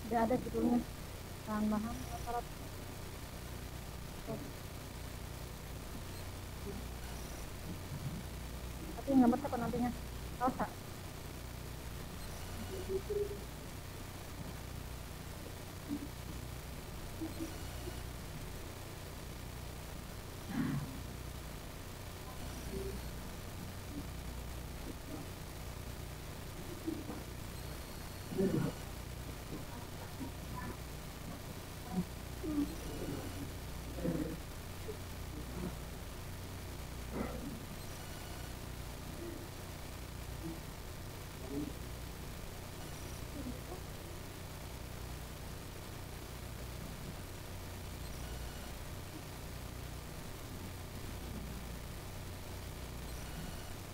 udah ada judulnya, bahan-bahan syarat. Tapi gambar siapa nantinya? Rosa.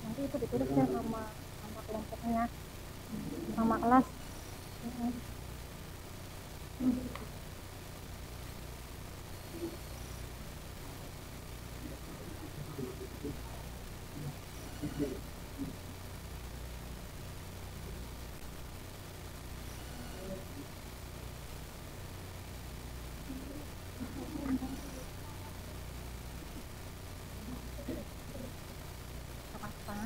Nanti itu ditulisnya sama kelompoknya, sama kelas. Apa?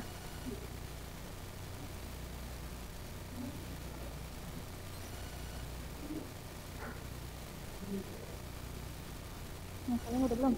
Kalian udah belum?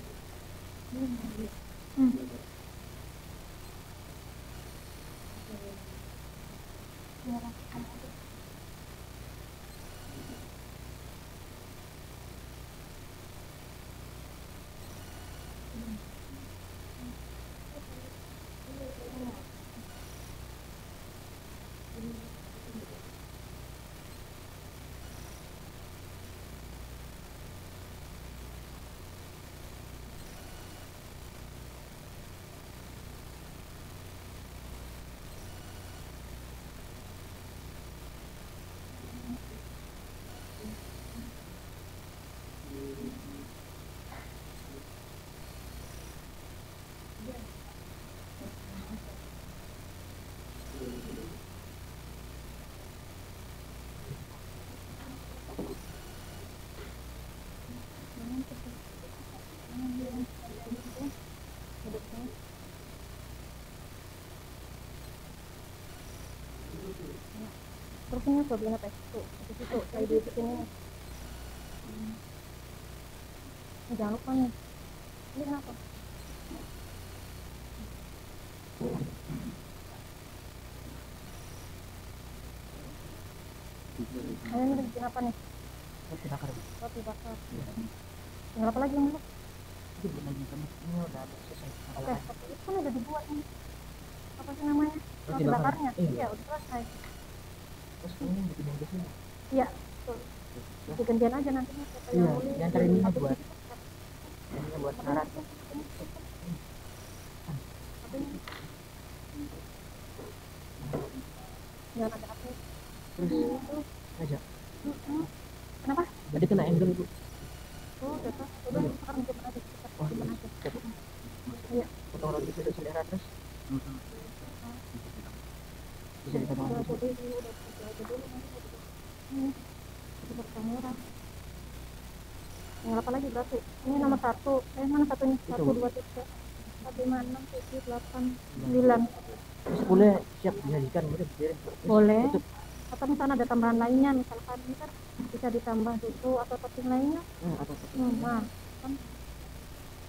Terus ini problemnya apa? Tuh, di situ, kayak di sini. Jangan lupa nih. Ini kenapa? Ini bikin apa nih? Roti bakar. Roti bakar. Tinggal apa lagi yang belum? Itu belum lagi kamu ini udah selesai. Oke, itu kan udah dibuat nih. Apa sih namanya? Roti bakar. bakarnya. Iya. Iya, udah selesai. Terus ini bikin yang sini. Iya, betul. Jadi gantian aja nantinya siapa yang Iya, boleh. diantar ini Satu buat gitu. ini buat syarat. Jangan ada apa. Terus aja. Kenapa? Jadi kena angle ibu. Oh, udah. Udah, sekarang coba aja. Oh, Coba aja. coba. Iya. Potong roti sudah selera terus. Bisa dipotong Udah, roti. jadi udah aja dulu nanti. Coba kamera. Yang apa lagi berarti? Ini nomor 1. Mana satunya? 1, 2, 3, 4, 5, 6, 7, 8, 9. Terus boleh siap disajikan boleh berdiri. Boleh. Atau misalnya ada tambahan lainnya, misalkan ini kan bisa ditambah susu atau topping lainnya. Atau Nah,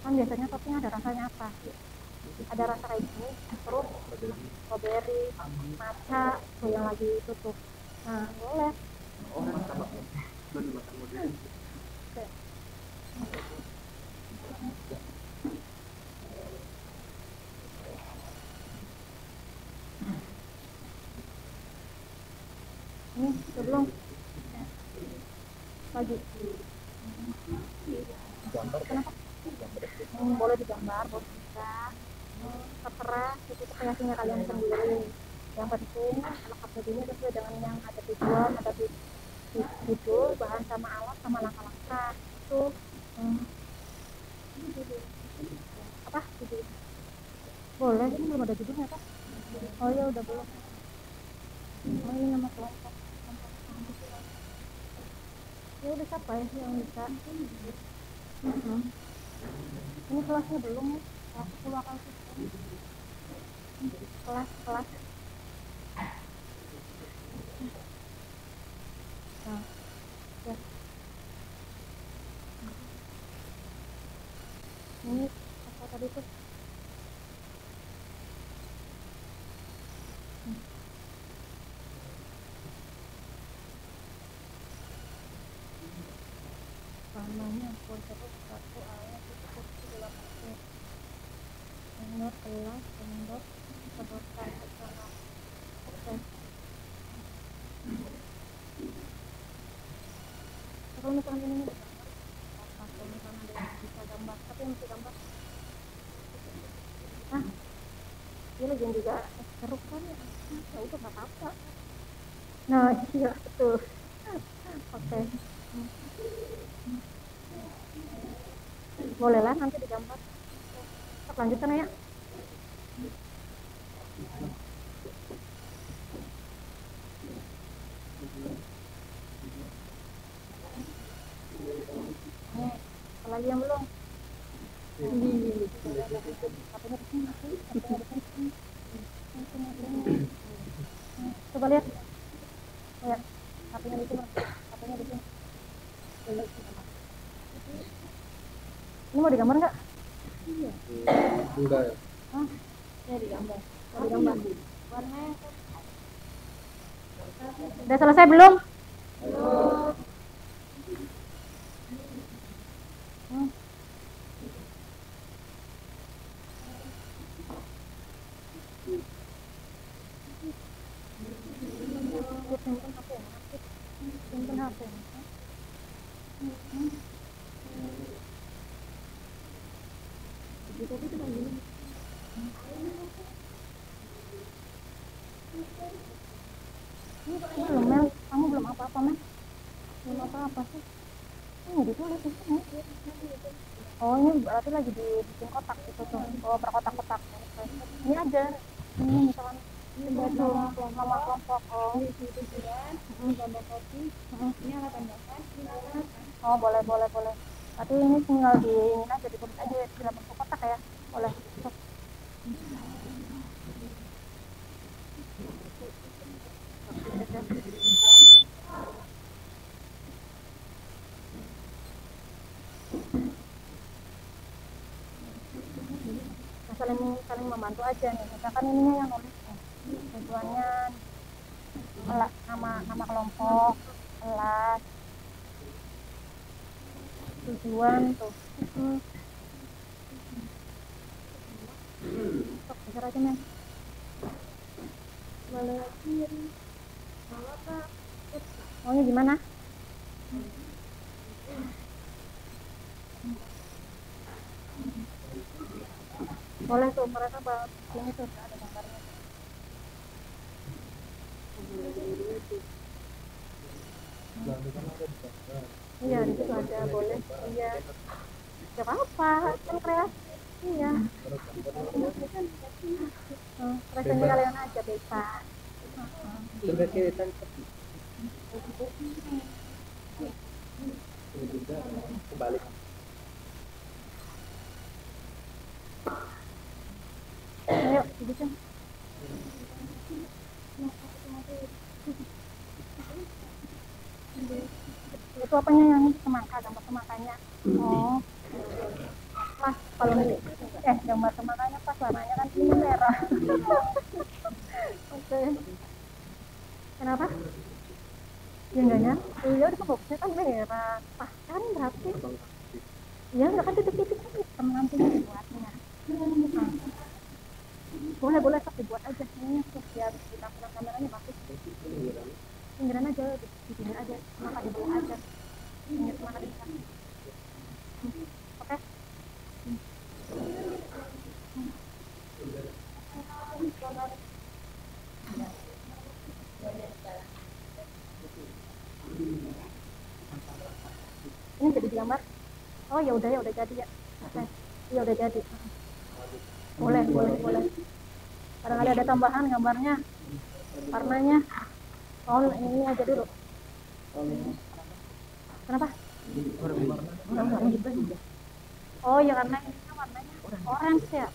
kan biasanya topping ada rasanya apa? Ada rasa kayak gini, terus strawberry, matcha, tuh yang lagi itu tuh. Nah, boleh. Oke. Ini belum lagi. Kenapa? Boleh digambar, boleh bisa. Terserah, itu kreasinya kalian sendiri. Yang penting anak akademinya sesuai dengan yang ada tujuan, ada di judul, bahan sama alat sama langkah-langkah. Itu apa? Judul. Boleh, ini belum ada judulnya kan? Oh ya udah belum. Oh ini nama kelompok. Ya udah siapa ya yang bisa? Ini kelasnya belum ya? Kelas 10 akan kelas. Nah, ya. Ini apa tadi tuh? Namanya konsep 1 ayat itu 8 nomor kelas pondok sebutkan secara oke. Kalau misalnya ini kalau misalnya ada yang bisa gambar, tapi yang bisa gambar dia lagi juga seru kan ya udah nggak apa-apa. Nah iya betul. Oke. Bolehlah nanti digambar. Kita lanjutkan ya. Apalagi yang belum? Coba lihat. Lihat. HP-nya di sini. HP-nya di sini. Ini mau digambar nggak? Enggak ya. Hah? Ya digambar. Mau digambar. Warnanya. Udah selesai belum? Belum. Simpen HP. Belum, Mel. Kamu belum apa-apa, Mel. Belum apa-apa sih. Ini ditulis di sini. Oh, ini berarti lagi dibikin kotak gitu tuh. Oh, per kotak-kotak. Ini aja. Ini misalkan itu nama kelompok. Oh, gambar kopi. Ini alat tambahan. oh boleh. Tapi ini tinggal di ini aja ditulis aja dalam bentuk kotak ya. Boleh. Sok. Nah, saling membantu aja nih. Misalkan ininya yang nulis nih. Tujuannya nama kelompok, kelas, tujuan tuh. Sok geser aja, Mel. Boleh kiri. Maunya gimana? Boleh tuh, mereka ini tuh ada gambarnya. Iya, di situ ada, boleh. Iya. Gak apa-apa, kan kreatif. Iya. Rasanya kalian aja bebas. Sudah kelihatan kebalik. Ayo, dibikin. Itu apanya yang semangka, gambar semangkanya. Oh. Pas kalau gambar semangkanya pas warnanya kan ini merah. Oke. Kenapa? Ya enggaknya? Iya, di boxnya kan merah. Pas kan berarti. Iya, enggak kan titik-titik kan hitam nantinya dibuatnya. Boleh sok dibuat aja ini biar di tampilan kameranya bagus. Pinggiran aja, di pinggir aja, semangka di bawah aja. Pinggir semangka di depan. Oke. Ini jadi digambar. Oh ya udah jadi ya. Oke. Iya udah jadi. Boleh. Barangkali ada tambahan gambarnya, warnanya. Oh ini aja dulu. Kenapa? Oh ya karena ini warnanya orange ya.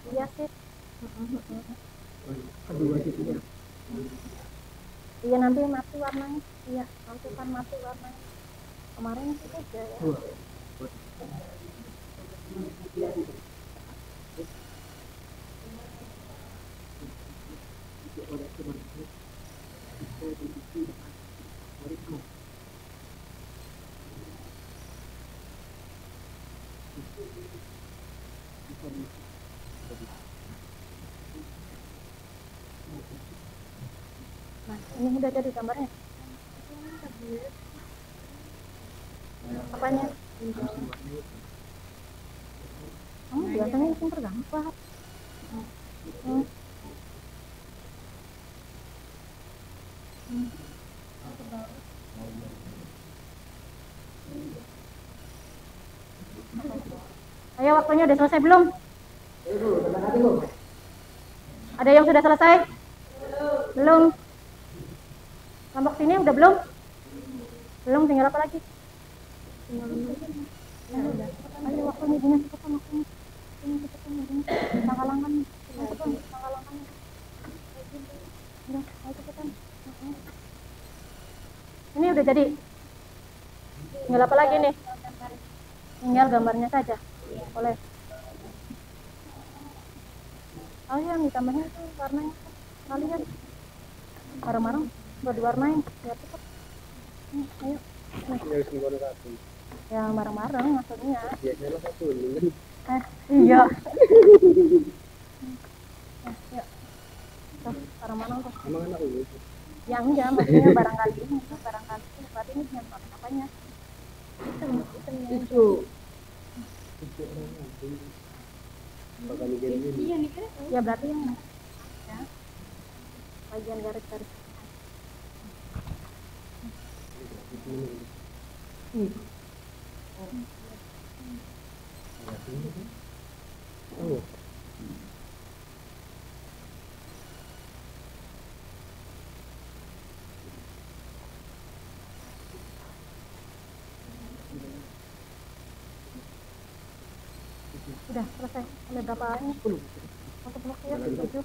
Iya sih. Iya nanti mati warnanya. Iya nanti kan mati warnanya. Kemarin itu aja ya. Nah, ini udah jadi gambarnya. Apanya? Biasanya itu tergambar. Ayo, waktunya udah selesai belum? Ada yang sudah selesai? Belum. Kelompok sini udah belum? Belum, tinggal apa lagi? Ya udah. Ayo waktunya gini cepetan waktunya. Ini cepetan gini. Tanggalangan. Cepetan tanggalangan. Udah, ayo cepetan. Ini udah jadi. Tinggal apa lagi nih? Tinggal gambarnya saja. Boleh. Oh yang ditambahnya itu warnanya kalian bareng-bareng buat diwarnain biar cepet. Ayo. Yang bareng-bareng maksudnya. Iya. Ya. Tuh, bareng-bareng tuh. Ya enggak, maksudnya barangkali ini berarti ini yang apanya? Itu. Iya nih kan? Ya berarti yang ya. Bagian garis-garis. Sudah selesai. Sampai berapa ini? Untuk blok ya, 7.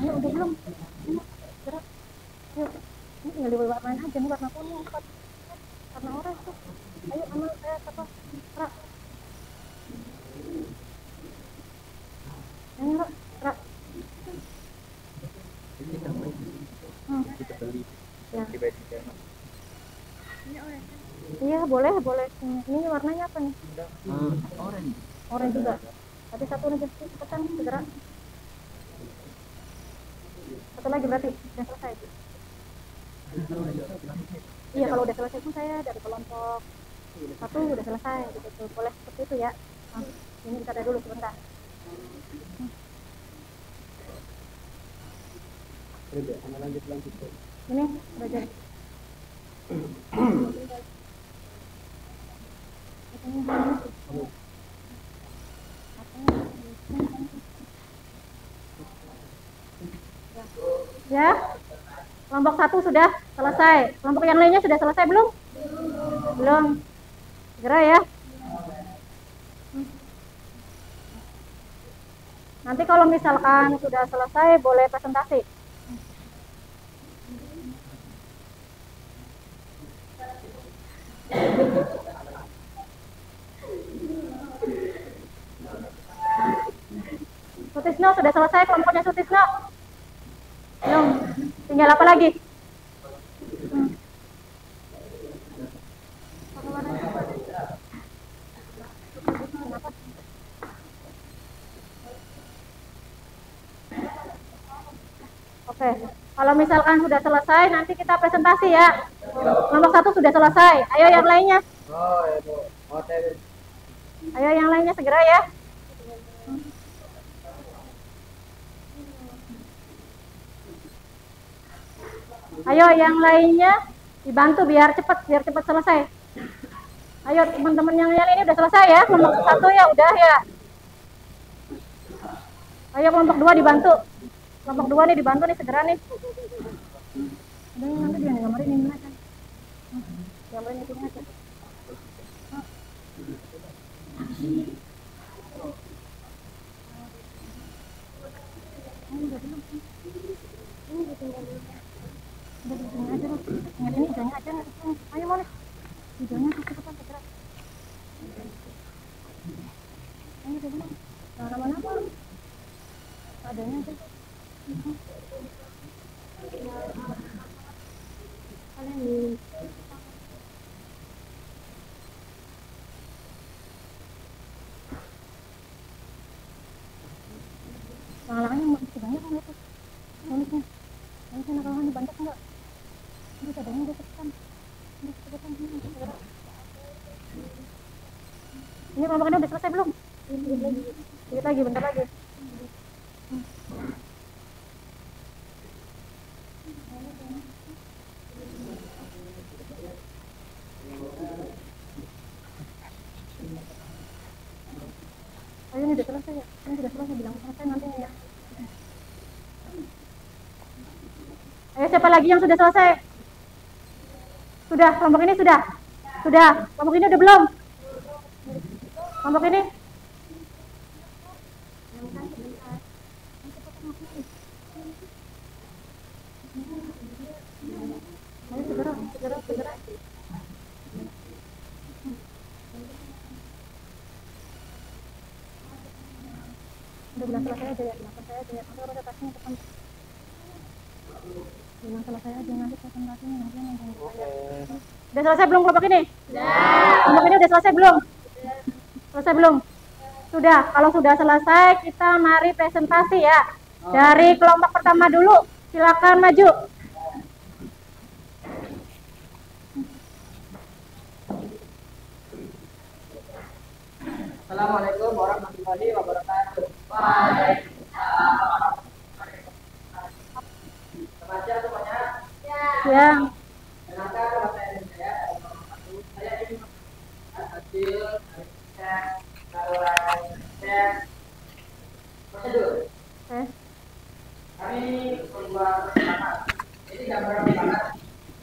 Ayo udah belum? Ini gerak. Yuk. Ini tinggal diwarnain aja nih warna kuning, warna oranye tuh. Ayo sama saya apa? Rak. Ini Rak, Rak. Ya. Iya boleh. Ini warnanya apa nih? Orange. Orange juga. Tapi satu aja cepetan segera. Satu lagi berarti udah selesai. Iya kalau udah selesai pun saya dari kelompok 1 udah selesai gitu. Boleh seperti itu ya. Nah, ini kita ada dulu sebentar. Lanjut. Ini udah jadi. Ya, kelompok 1 sudah selesai. Kelompok yang lainnya sudah selesai belum? Belum. Segera ya. Nanti kalau misalkan sudah selesai boleh presentasi. Sutisno sudah selesai kelompoknya Sutisno? Belum. Tinggal apa lagi? Oke. Kalau misalkan sudah selesai nanti kita presentasi ya. Kelompok 1 sudah selesai. Ayo yang lainnya. Ayo yang lainnya segera ya. Ayo yang lainnya dibantu biar cepat selesai. Ayo teman-teman yang lain ini udah selesai ya. Kelompok 1 ya udah ya. Ayo kelompok 2 dibantu. Kelompok 2 nih dibantu nih segera nih. Udah nanti dia gambarin ini aja. Gambarin itu aja. Udah di sini aja loh. Ingat ini hijaunya aja. Ayo boleh. Hijaunya cepetan segera. Ayo udah belum. Jangan lama-lama. Adanya aja. Kalian di Lang-langnya masih banyak nggak tuh nulisnya? Nulisnya nakal-nakal banyak nggak? Udah cadangnya udah cepetan. Udah cepetan sini segera. Ini kelompok ini udah selesai belum? Dikit lagi, bentar lagi. Ayo ini udah selesai ya? Ini sudah selesai, bilang selesai nanti ya. Ayo siapa lagi yang sudah selesai? Sudah, kelompok ini sudah? Sudah, kelompok ini udah belum? Kelompok ini? Udah bilang selesai aja ya, bilang selesai aja ya. Nanti presentasinya depan. Bilang selesai aja nanti presentasinya nanti yang ngomong. Udah selesai belum kelompok ini? Kelompok ini udah selesai belum? Selesai belum? Sudah. Kalau sudah selesai, kita mari presentasi ya. Dari kelompok pertama dulu, silakan maju. Assalamualaikum warahmatullahi wabarakatuh. Waalaikumsalam. Remaja semuanya. Ya. Kenalkan nama saya Rizaya. Saya ini hasil tes saluran tes prosedur. Kami membuat persiapan. Ini gambar persiapan.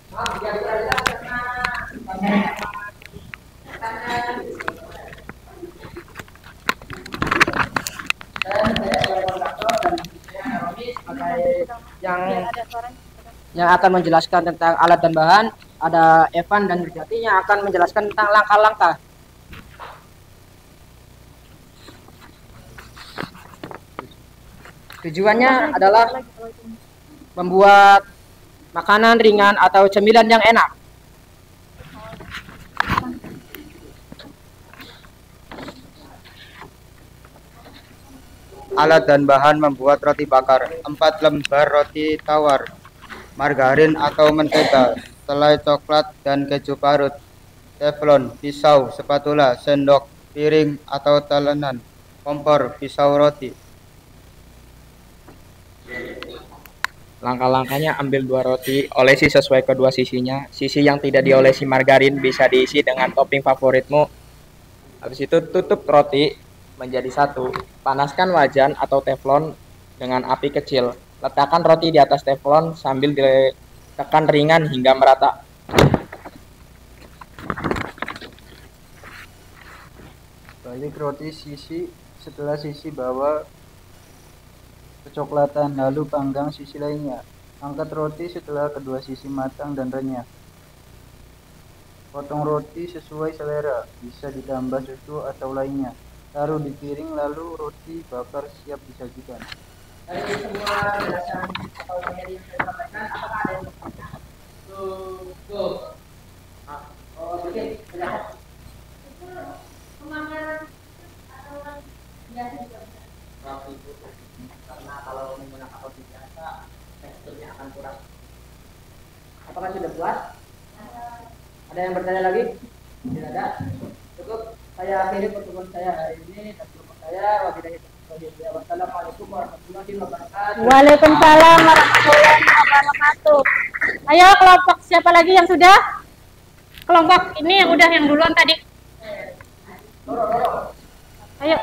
Maaf jika diperhatikan karena dan saya sebagai koordinator dan saya Romi sebagai yang akan menjelaskan tentang alat dan bahan. Ada Evan dan Nurjati yang akan menjelaskan tentang langkah-langkah. Tujuannya adalah membuat makanan ringan atau cemilan yang enak. Alat dan bahan membuat roti bakar: 4 lembar roti tawar, margarin atau mentega, selai coklat dan keju parut, teflon, pisau, spatula, sendok, piring atau talenan, kompor, pisau roti. Langkah-langkahnya: ambil 2 roti, olesi sesuai kedua sisinya. Sisi yang tidak diolesi margarin bisa diisi dengan topping favoritmu. Habis itu tutup roti menjadi 1. Panaskan wajan atau teflon dengan api kecil. Letakkan roti di atas teflon sambil ditekan ringan hingga merata. Balik roti sisi setelah sisi bawah kecoklatan, lalu panggang sisi lainnya. Angkat roti setelah kedua sisi matang dan renyah. Potong roti sesuai selera, bisa ditambah susu atau lainnya. Taruh di piring, lalu roti bakar siap disajikan. Dari semua penjelasan atau materi yang saya sampaikan, apakah ada yang bertanya? Oh, oke, silakan. Roti itu karena kalau menggunakan roti biasa teksturnya akan kurang. Apakah sudah puas? Ada yang bertanya lagi? Tidak ada. Cukup. Saya akhiri pertemuan saya hari ini dan kelompok saya. Wassalamualaikum warahmatullahi wabarakatuh. Waalaikumsalam warahmatullahi wabarakatuh. Ayo kelompok siapa lagi yang sudah? Kelompok ini yang udah yang duluan tadi. Ayo.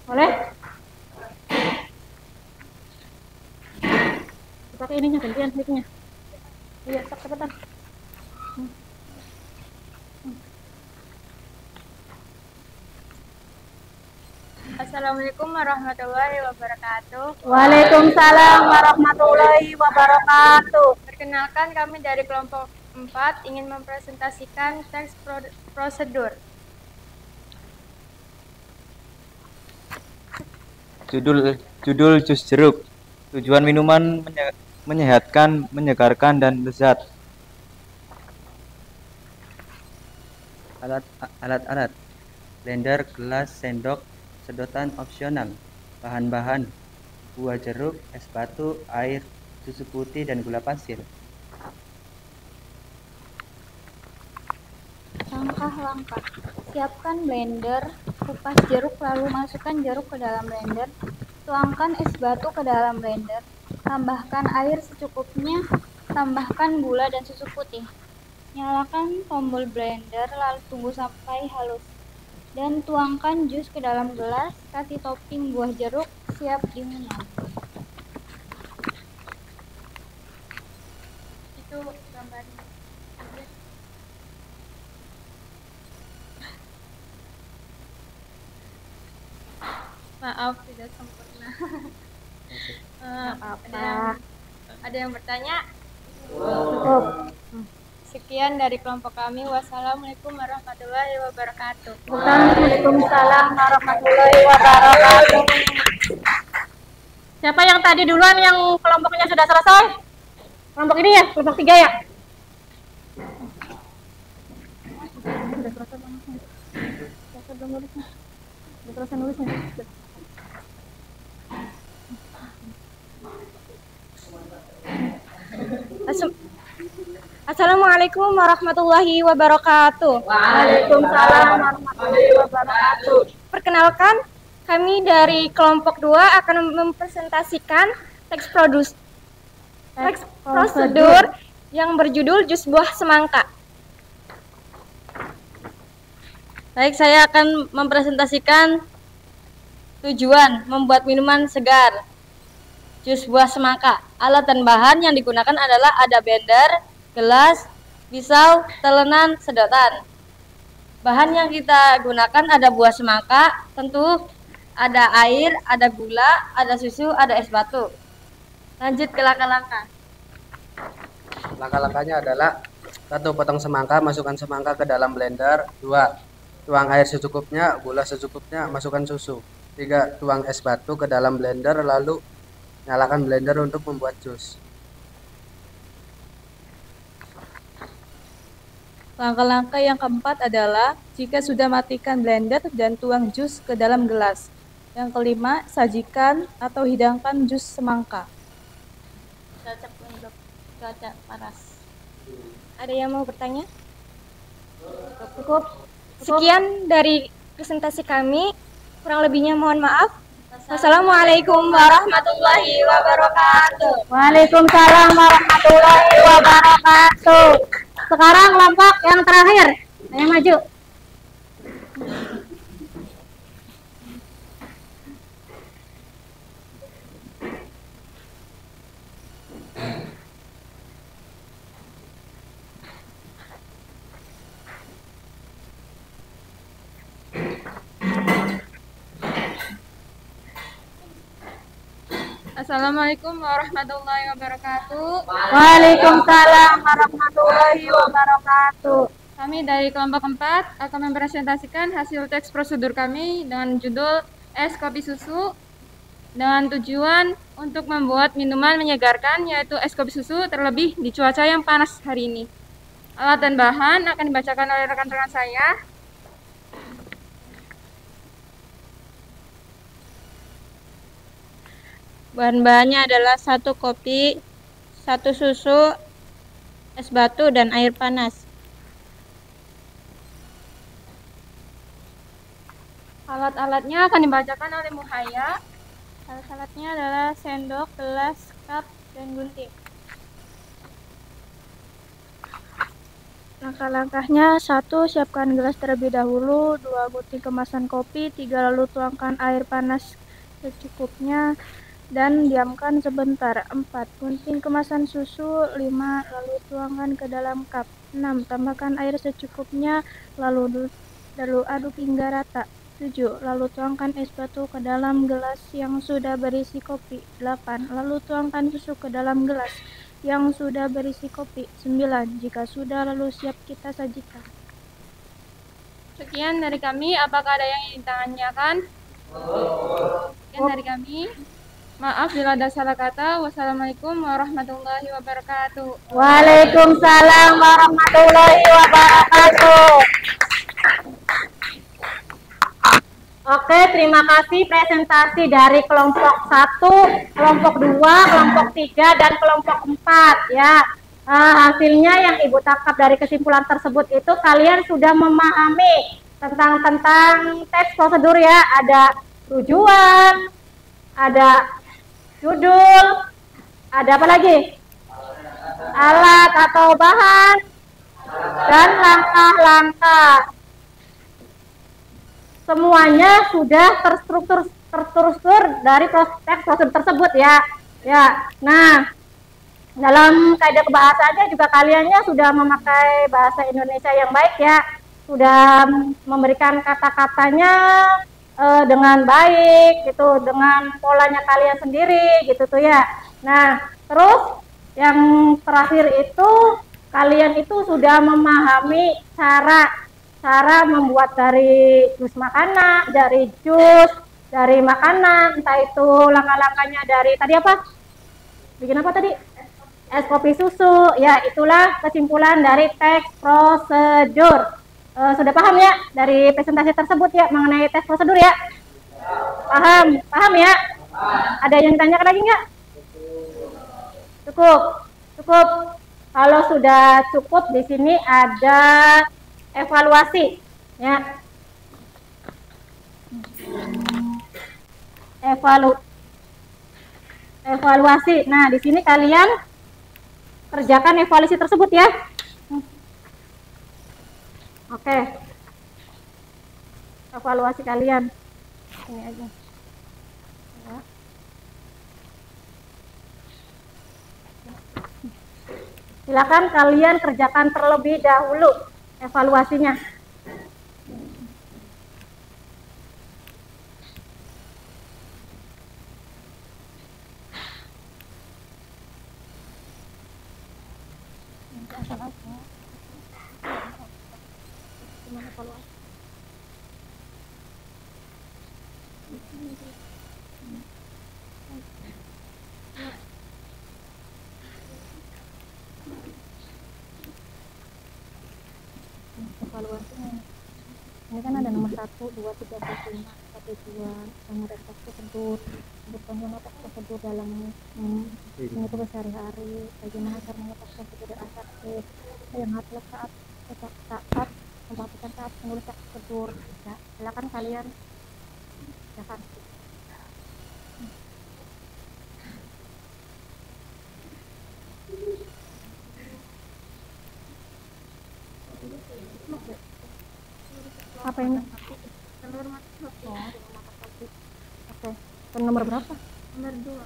Boleh? Pakai ininya gantian mic-nya. Iya, cepetan. Assalamualaikum warahmatullahi wabarakatuh. Waalaikumsalam warahmatullahi wabarakatuh. Perkenalkan, kami dari kelompok 4 ingin mempresentasikan teks prosedur. Judul jus jeruk. Tujuan minuman menyehatkan, menyegarkan dan lezat. Alat-alat: blender, gelas, sendok, sedotan opsional. Bahan-bahan: buah jeruk, es batu, air, susu putih dan gula pasir. Langkah-langkah: siapkan blender, kupas jeruk lalu masukkan jeruk ke dalam blender, tuangkan es batu ke dalam blender, tambahkan air secukupnya, tambahkan gula dan susu putih. Nyalakan tombol blender lalu tunggu sampai halus. Dan tuangkan jus ke dalam gelas, kasih topping buah jeruk, siap diminum. Itu gambarnya. Maaf tidak sempurna. Ada yang bertanya? Sekian dari kelompok kami. Wassalamualaikum warahmatullahi wabarakatuh. Waalaikumsalam warahmatullahi wabarakatuh. Siapa yang tadi duluan yang kelompoknya sudah selesai? Kelompok ini ya, kelompok 3 ya? Sudah selesai nulisnya. Assalamualaikum warahmatullahi wabarakatuh. Waalaikumsalam warahmatullahi wabarakatuh. Perkenalkan, kami dari kelompok 2 akan mempresentasikan teks prosedur yang berjudul jus buah semangka. Baik, saya akan mempresentasikan tujuan membuat minuman segar jus buah semangka. Alat dan bahan yang digunakan adalah ada blender, gelas, pisau, telenan, sedotan. Bahan yang kita gunakan ada buah semangka, tentu ada air, ada gula, ada susu, ada es batu. Lanjut ke langkah-langkah. Langkah-langkahnya adalah: 1. Potong semangka, masukkan semangka ke dalam blender. 2. Tuang air secukupnya, gula secukupnya, masukkan susu. 3. Tuang es batu ke dalam blender, lalu nyalakan blender untuk membuat jus. Langkah-langkah yang keempat adalah jika sudah matikan blender dan tuang jus ke dalam gelas. Yang kelima, sajikan atau hidangkan jus semangka. Cuaca panas. Ada yang mau bertanya? Cukup. Sekian dari presentasi kami. Kurang lebihnya mohon maaf. Wassalamualaikum warahmatullahi wabarakatuh. Waalaikumsalam warahmatullahi wabarakatuh. Sekarang kelompok yang terakhir. Saya maju. Assalamualaikum warahmatullahi wabarakatuh. Waalaikumsalam warahmatullahi wabarakatuh. Kami dari kelompok 4 akan mempresentasikan hasil teks prosedur kami dengan judul es kopi susu, dengan tujuan untuk membuat minuman menyegarkan, yaitu es kopi susu, terlebih di cuaca yang panas hari ini. Alat dan bahan akan dibacakan oleh rekan-rekan saya. Bahan-bahannya adalah 1 kopi, 1 susu, es batu, dan air panas. Alat-alatnya akan dibacakan oleh Muhaya. Alat-alatnya adalah sendok, gelas, cup, dan gunting. Langkah-langkahnya: 1. Siapkan gelas terlebih dahulu. 2. Gunting kemasan kopi. 3. Lalu tuangkan air panas secukupnya dan diamkan sebentar. 4. Gunting kemasan susu. 5. Lalu tuangkan ke dalam cup. 6. Tambahkan air secukupnya, lalu aduk hingga rata. 7. Lalu tuangkan es batu ke dalam gelas yang sudah berisi kopi. 8. Lalu tuangkan susu ke dalam gelas yang sudah berisi kopi. 9. Jika sudah, lalu siap kita sajikan. Sekian dari kami. Apakah ada yang ingin ditanyakan? Sekian dari kami. Maaf bila ada salah kata. Wassalamualaikum warahmatullahi wabarakatuh. Waalaikumsalam warahmatullahi wabarakatuh. Oke, terima kasih presentasi dari kelompok 1, kelompok 2, kelompok 3, dan kelompok 4 ya. Hasilnya yang Ibu tangkap dari kesimpulan tersebut itu kalian sudah memahami tentang teks prosedur ya. Ada tujuan, ada judul, ada apa lagi? Alat atau bahan, dan langkah-langkah. Semuanya sudah terstruktur dari teks prosedur tersebut ya. Nah, dalam kaidah kebahasaannya juga kaliannya sudah memakai bahasa Indonesia yang baik ya. Sudah memberikan kata-katanya dengan baik gitu, dengan polanya kalian sendiri gitu tuh ya. Nah, terus yang terakhir itu kalian itu sudah memahami cara membuat dari jus makanan, dari makanan, entah itu langkah-langkahnya dari tadi apa? Bikin apa tadi? Es kopi susu. Ya, itulah kesimpulan dari teks prosedur. Sudah paham ya dari presentasi tersebut ya mengenai teks prosedur ya? Paham ya? Ada yang ditanyakan lagi nggak? Cukup. Kalau sudah cukup, di sini ada evaluasi ya. Evaluasi. Nah, di sini kalian kerjakan evaluasi tersebut ya. Oke. Evaluasi kalian. Ini aja. Ya. Silakan kalian kerjakan terlebih dahulu evaluasinya. Evaluasinya ini kan ada nomor 1, 2, 3, 4, 5 tujuan sama teks prosedur bukan teks prosedur dalam mengikuti sehari-hari, bagaimana cara mengetak prosedur efektif yang harus saat memperhatikan saat menulis teks prosedur ya. Silakan kalian silakan. Apa ini? Oke. Nomor berapa? Nomor 2.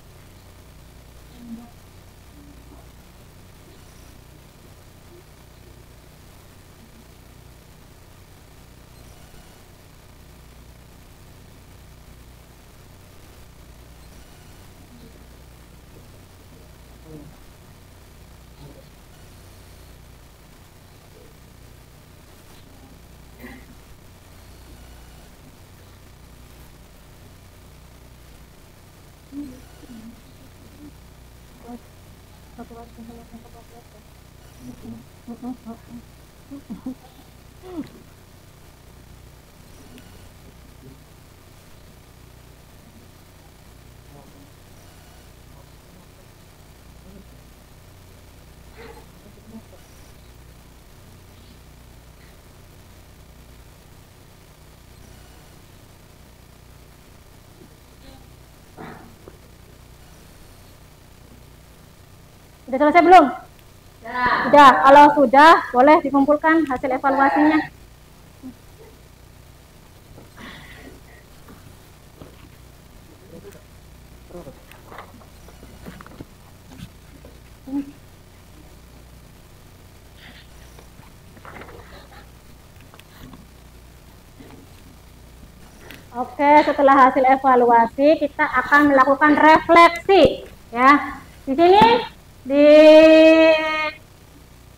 Sudah selesai belum? Sudah. Kalau sudah, boleh dikumpulkan hasil evaluasinya. Oke, setelah hasil evaluasi, kita akan melakukan refleksi. Ya, di sini di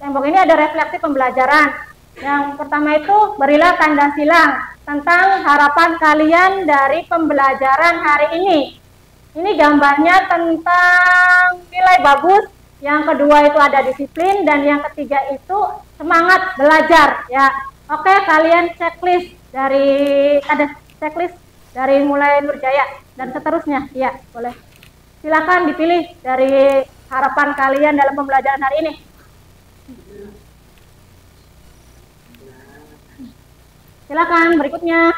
tembok ini ada refleksi pembelajaran. Yang pertama itu berilah tanda silang tentang harapan kalian dari pembelajaran hari ini. Ini gambarnya tentang nilai bagus. Yang kedua itu ada disiplin dan yang ketiga itu semangat belajar. Ya, oke, kalian checklist ada checklist dari mulai Nurjaya dan seterusnya. Ya, boleh. Silakan dipilih dari harapan kalian dalam pembelajaran hari ini. Silakan berikutnya.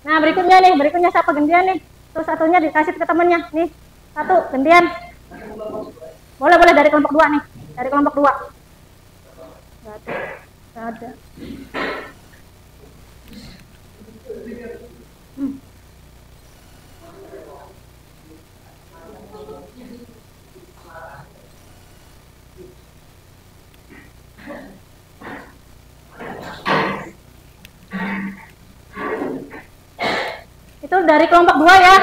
Nah, berikutnya siapa gantian nih? Terus satunya dikasih ke temennya. Nih, satu gantian. Boleh dari kelompok 2 nih. Dari kelompok 2. Enggak ada. Itu dari kelompok 2 ya.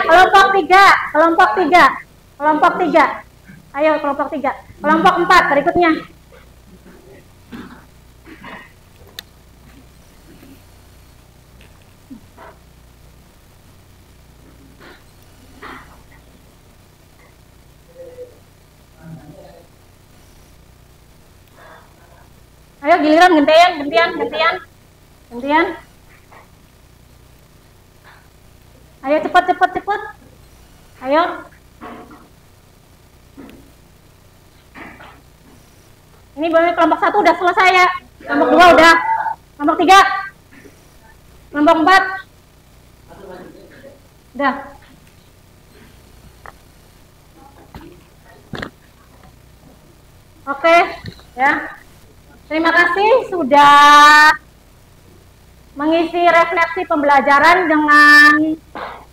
Kelompok 3. Kelompok 3. Ayo kelompok 3. Kelompok 4 berikutnya. Ayo giliran gantian. Ayo cepat. Ayo. Ini kelompok 1 udah selesai ya. Kelompok 2 udah. Kelompok 3. Kelompok 4. Udah. Oke, ya. Terima kasih sudah mengisi refleksi pembelajaran dengan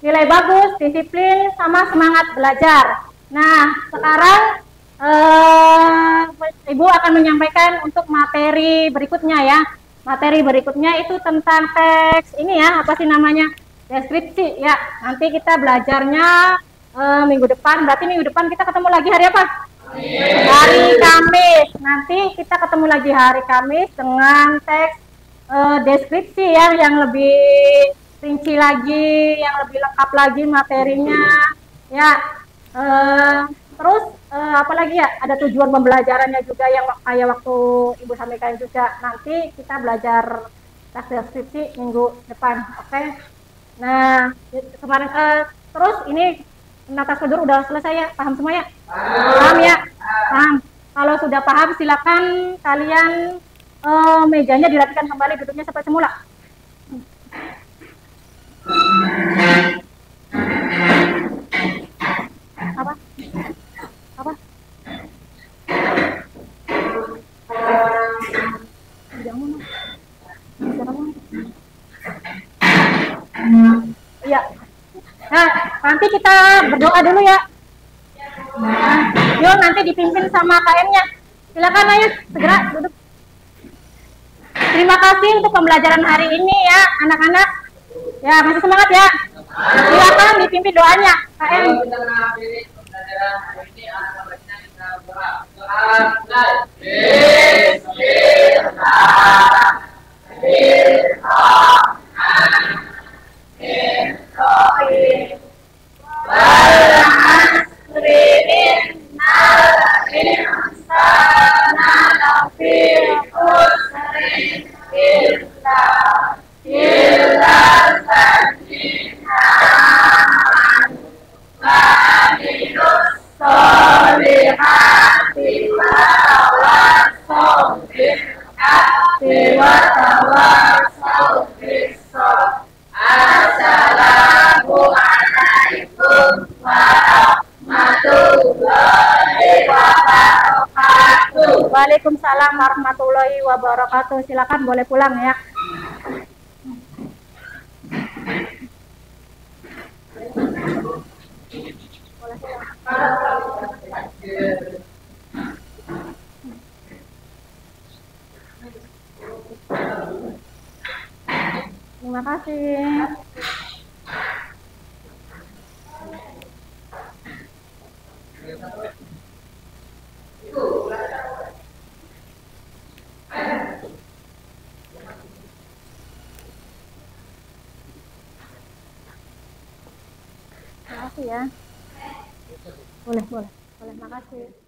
nilai bagus, disiplin, sama semangat belajar. Nah, sekarang Ibu akan menyampaikan untuk materi berikutnya ya. Materi berikutnya itu tentang teks ini ya, apa sih namanya? Deskripsi ya. Nanti kita belajarnya minggu depan. Berarti minggu depan kita ketemu lagi hari apa? Hari Kamis. Nanti kita ketemu lagi hari Kamis dengan teks deskripsi ya, yang lebih rinci lagi, yang lebih lengkap lagi materinya ya. Terus apalagi ya, ada tujuan pembelajarannya juga yang kayak waktu Ibu sampaikan juga. Nanti kita belajar teks deskripsi minggu depan, oke? Nah, kemarin terus ini nata prosedur udah selesai ya, paham semua ya? Paham ya? Paham. Kalau sudah paham silakan kalian mejanya dirapikan kembali, duduknya seperti semula. Apa? Iya. Nah, nanti kita berdoa dulu ya. Nah, yuk nanti dipimpin sama KM-nya. Silakan ayo segera duduk. Terima kasih untuk pembelajaran hari ini ya, anak-anak. Ya, masih semangat ya. Silakan dipimpin doanya, KM. Waalaikumsalam warahmatullahi wabarakatuh. Silakan boleh pulang ya. Terima kasih. Terima kasih ya. Boleh, makasih.